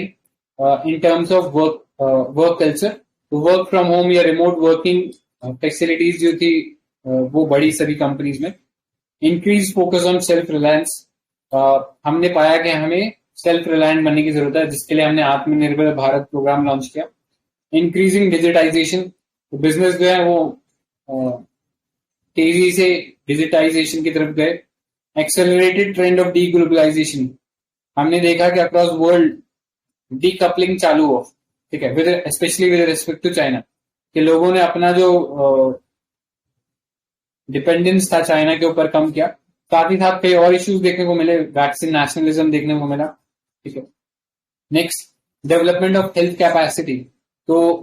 in terms of work culture, तो वर्क फ्रॉम होम या रिमोट वर्किंग फैसिलिटीज जो थी वो बढ़ी सभी कंपनीज में। Increase focus on self reliance, हमने पाया कि हमें सेल्फ रिलायंट बनने की जरूरत है, जिसके लिए हमने आत्मनिर्भर भारत प्रोग्राम लॉन्च किया। इंक्रीजिंग डिजिटाइजेशन, तो बिजनेस जो है वो तेजी से डिजिटाइजेशन की तरफ गए। Accelerated trend of deglobalisation, हमने देखा कि अक्रॉस वर्ल्ड डीकपलिंग चालू हो, ठीक है, with specially with respect to China, कि लोगों ने अपना जो डिपेंडेंस था चाइना के ऊपर कम किया। साथ ही साथ कई और इश्यूज देखने को मिले, वैक्सीन नेशनलिज्म देखने को मिला, ठीक है। Next, development of health capacity, तो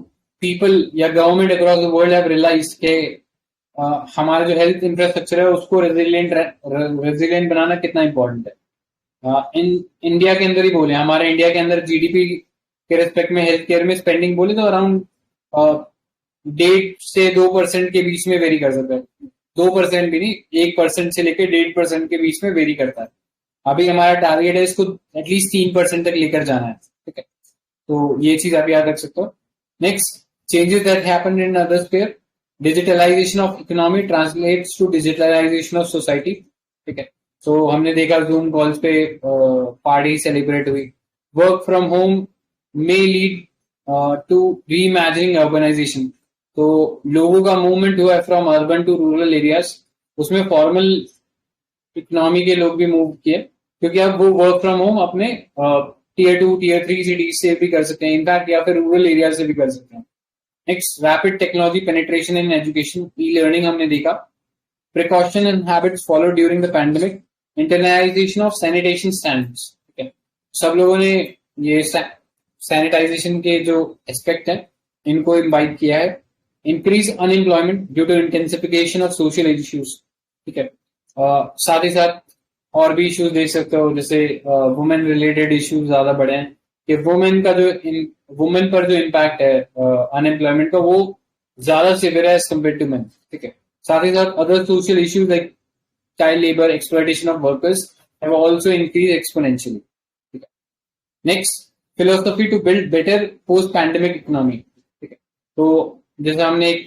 पीपल या government across the world have realised के हमारा जो हेल्थ इंफ्रास्ट्रक्चर है उसको रेजिलियंट बनाना कितना इंपॉर्टेंट है। इन इंडिया के अंदर ही बोले, हमारे इंडिया के अंदर जीडीपी के रेस्पेक्ट में हेल्थ केयर में स्पेंडिंग बोले तो अराउंड 1.5 से 2% के बीच में वेरी कर सकता है। 2% भी नहीं, 1% से लेकर 1.5% के बीच में वेरी करता है। अभी हमारा टारगेट है इसको एटलीस्ट 3% तक लेकर जाना है, ठीक है। तो ये चीज आप याद रख सकते हो। Next, changes that happened in other sphere, digitalisation of economy translates to digitalisation of society, ठीक है। तो हमने देखा जूम कॉल्स पे पार्टी सेलिब्रेट हुई। Work from home may lead to reimagining urbanisation, तो लोगों का मूवमेंट हुआ है from urban to rural areas, उसमें फॉर्मल इकोनॉमी के लोग भी मूव किए, क्योंकि अब वो वर्क फ्रॉम होम अपने टीयर 2 टीयर 3 सिटीज से भी कर सकते हैं इनफैक्ट, या फिर रूरल एरिया से भी कर सकते हैं। Next, rapid technology penetration in education, e learning हमने देखा। Precaution and habits follow during the pandemic, internalisation of sanitation standards, ठीक है। सब लोगों ने ये सैनिटाइजेशन के जो एस्पेक्ट है इनको इम्बाइब किया है। Increase unemployment due to intensification of social issues, ठीक है। साथ ही साथ और भी इश्यूज देख सकते हो, जैसे वुमेन रिलेटेड इश्यूज ज्यादा बढ़े हैं, कि वुमेन का जो वुमेन पर जो इम्पैक्ट है अनएम्प्लॉयमेंट का वो ज्यादा सिवियर है एज कम्पेयर टू मेन, ठीक है। साथ ही साथ other social issues like child labour, exploitation of workers have also increase exponentially, ठीक है। Next, philosophy to build better post pandemic economy, ठीक है। तो जैसे हमने एक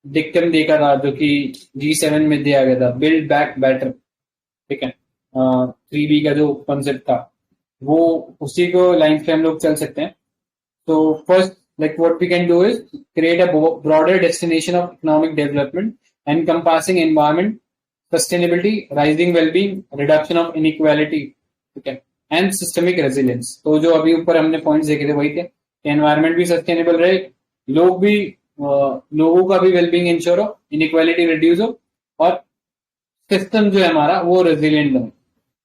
डिक्टम देखा था जो कि G7 में दिया गया था, बिल्ड बैक बेटर, ठीक है। 3B का जो कॉन्सेप्ट था वो उसी को लाइन पे हम लोग चल सकते हैं। तो first, like what we can do is create a broader destination of economic development encompassing environment, sustainability, rising well-being, reduction of inequality, ठीक है, एंड सिस्टमिक रेजिलियंस। तो जो अभी ऊपर हमने पॉइंट्स देखे थे वही थे, एनवायरमेंट भी सस्टेनेबल रहे, लोग भी लोगों का भी वेलबींग इंश्योर हो, इनइक्वालिटी रिड्यूस हो, और सिस्टम जो है हमारा वो रेजिलियंट बने।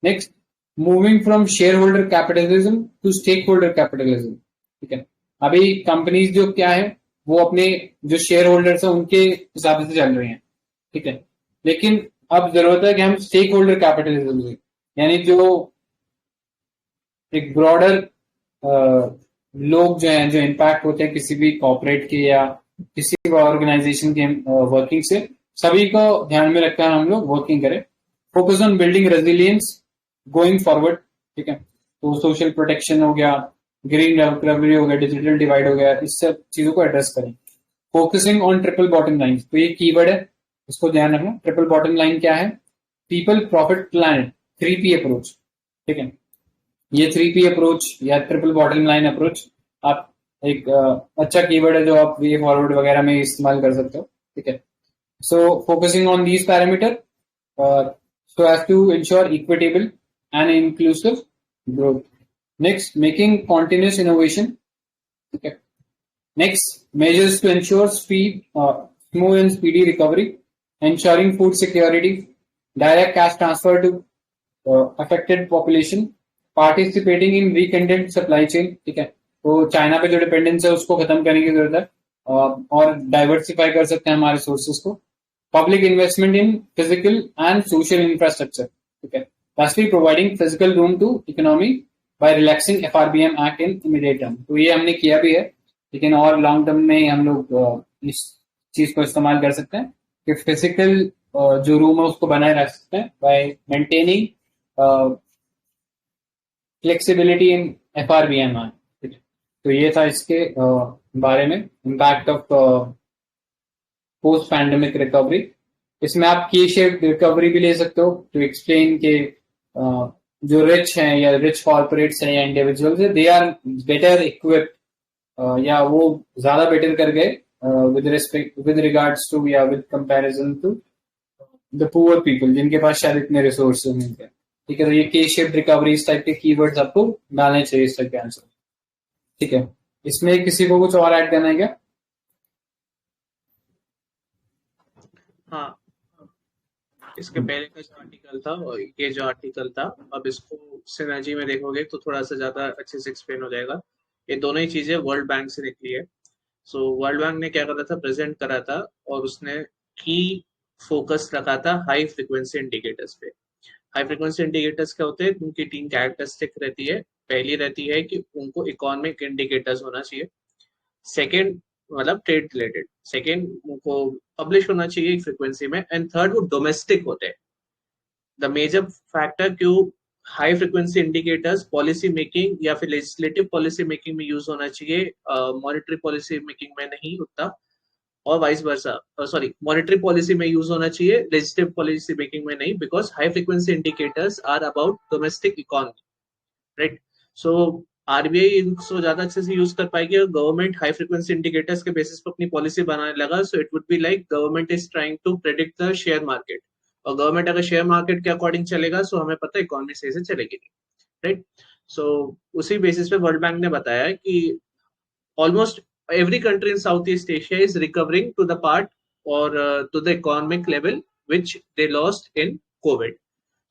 Next, moving from shareholder capitalism to stakeholder capitalism, ठीक है। अभी कंपनीज जो क्या है वो अपने जो शेयर होल्डर्स है उनके हिसाब से चल रही हैं, ठीक है। लेकिन अब जरूरत है कि हम स्टेक होल्डर कैपिटलिज्म से, यानी जो एक ब्रॉडर लोग जो हैं जो इम्पैक्ट होते हैं किसी भी कॉर्पोरेट के या किसी भी ऑर्गेनाइजेशन के वर्किंग से, सभी को ध्यान में रखकर हम लोग वर्किंग करें। Focus on building resilience going forward, ठीक है। तो सोशल प्रोटेक्शन हो गया, ग्रीन रिकवरी हो गया, डिजिटल डिवाइड हो गया, इस सब चीजों को एड्रेस करें। Focusing on triple bottom line, तो ये कीवर्ड है, इसको ध्यान रखना। ट्रिपल बॉटम लाइन क्या है? People, profit, planet, 3P approach, ठीक है। ये 3P अप्रोच या ट्रिपल बॉटम लाइन अप्रोच आप एक अच्छा कीवर्ड है जो आप वे फॉरवर्ड वगैरह में इस्तेमाल कर सकते हो, ठीक है। So focusing on these parameter so as to ensure equitable and inclusive growth. Next, making continuous innovation. Okay. Next, measures to ensure smooth and speedy recovery, ensuring food security, direct cash transfer to affected population, participating in weakened supply chain. ठीक है, तो China पे जो dependence है उसको खत्म करने की जरूरत है और डाइवर्सिफाई कर सकते हैं हमारे सोर्सेस को। Public investment in physical and social infrastructure, ठीक है। Lastly, providing physical room to economy by relaxing FRBM Act in immediate term. तो ये हमने किया भी है, लेकिन और लॉन्ग टर्म में हम लोग इस चीज को इस्तेमाल कर सकते हैं। कि फिजिकल जो रूम है उसको बनाए रख सकते हैं बाय मेंटेनिंग फ्लेक्सिबिलिटी इन FRBMI। तो ये था इसके बारे में, impact of post pandemic recovery. इसमें आप की शेप रिकवरी भी ले सकते हो टू एक्सप्लेन के जो रिच हैं या रिच कॉर्पोरेट्स हैं या इंडिविजुअल्स हैं, दे आर बेटर इक्विप्ड या वो ज्यादा बेटर कर गए विद रिगार्ड्स टू या with comparison to the poor people जिनके पास शायद इतने रिसोर्सेज नहीं थे। ठीक है, तो ये के शेप रिकवरी इस टाइप के कीवर्ड्स आपको डालने चाहिए इस टाइप के आंसर। ठीक है, इसमें किसी को कुछ और ऐड करना है क्या? हाँ, इसके पहले का जो आर्टिकल था और ये जो आर्टिकल था, अब इसको सिनर्जी में देखोगे तो थोड़ा सा ज्यादा अच्छे से एक्सप्लेन हो जाएगा। ये दोनों ही चीजें वर्ल्ड बैंक से निकली है। सो वर्ल्ड बैंक ने क्या करा था, प्रेजेंट करा था और उसने की फोकस रखा था हाई फ्रिक्वेंसी इंडिकेटर्स पे। हाई फ्रिक्वेंसी इंडिकेटर्स क्या होते हैं, उनकी 3 कैरेक्टरिस्टिक रहती है। पहली रहती है कि उनको इकोनॉमिक इंडिकेटर्स होना चाहिए, सेकेंड मतलब ट्रेड रिलेटेड, सेकेंड उनको पब्लिश होना चाहिए एक फ्रिक्वेंसी में, एंड थर्ड वो डोमेस्टिक होते हैं। द मेजर फैक्टर क्यों high frequency indicators policy making या फिर लेजिस्लेटिव पॉलिसी मेकिंग में यूज होना चाहिए, मॉनेटरी पॉलिसी मेकिंग में नहीं उतना, और vice versa, sorry monetary policy में यूज होना चाहिए, लेजिस्लेटिव पॉलिसी मेकिंग में नहीं, because high frequency indicators are about domestic economy, right. So RBI इनको ज्यादा अच्छे से यूज कर पाएगी और गवर्नमेंट हाई फ्रिक्वेंसी इंडिकेटर्स के बेसिस पर अपनी पॉलिसी बनाने लगा। So it would be like government is trying to predict the share market, और गवर्नमेंट अगर शेयर मार्केट के अकॉर्डिंग चलेगा सो हमें पता है इकोनॉमी सही से चलेगी नहीं, राइट। सो उसी बेसिस पे वर्ल्ड बैंक ने बताया कि almost every country in Southeast Asia is recovering to the part or to the economic level which they lost in COVID.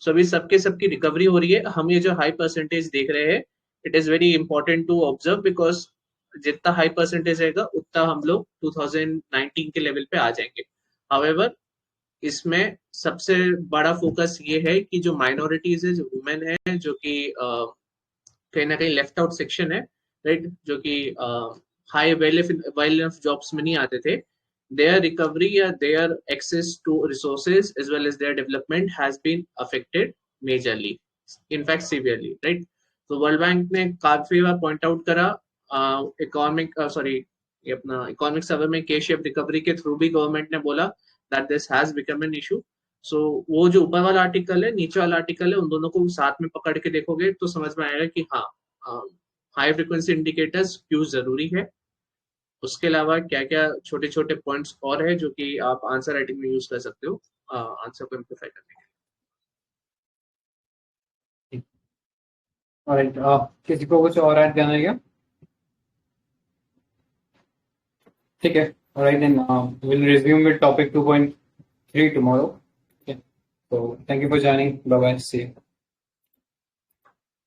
So अभी सबकी रिकवरी हो रही है। हम ये जो हाई परसेंटेज देख रहे हैं, it is very important to observe, because जितना हाई परसेंटेज रहेगा उतना हम लोग 2019 के लेवल पे आ जाएंगे। हाउएवर इसमें सबसे बड़ा फोकस ये है कि जो माइनॉरिटीज है, जो वुमेन है, जो कि कहीं ना कहीं लेफ्ट आउट सेक्शन है, राइट, जो कि हाई वेल ऑफ जॉब्स में नहीं आते थे, their recovery या their access to resources as well as their development has been affected majorly, in fact severely, right। तो वर्ल्ड बैंक ने काफी बार पॉइंट आउट करा इकोनॉमिक ये अपना इकोनॉमिक सर्वे में के शेप रिकवरी के थ्रू भी गवर्नमेंट ने बोला that this has become an issue. So वो जो ऊपर वाला आर्टिकल है, नीचे वाला आर्टिकल है, उन दोनों को साथ में पकड़ के देखोगे तो समझ में आएगा कि हाँ, हाई फ्रिक्वेंसी इंडिकेटर्स क्यों जरूरी है। उसके अलावा क्या क्या छोटे छोटे पॉइंट्स और है जो कि आप आंसर राइटिंग में यूज कर सकते हो आंसर को इम्प्लीफाई करने के लिए। किसी को कुछ और ऐड करना है क्या? ठीक है, alright then we'll resume with topic 2.3 tomorrow. Okay, so thank you for joining. Bye bye, see you.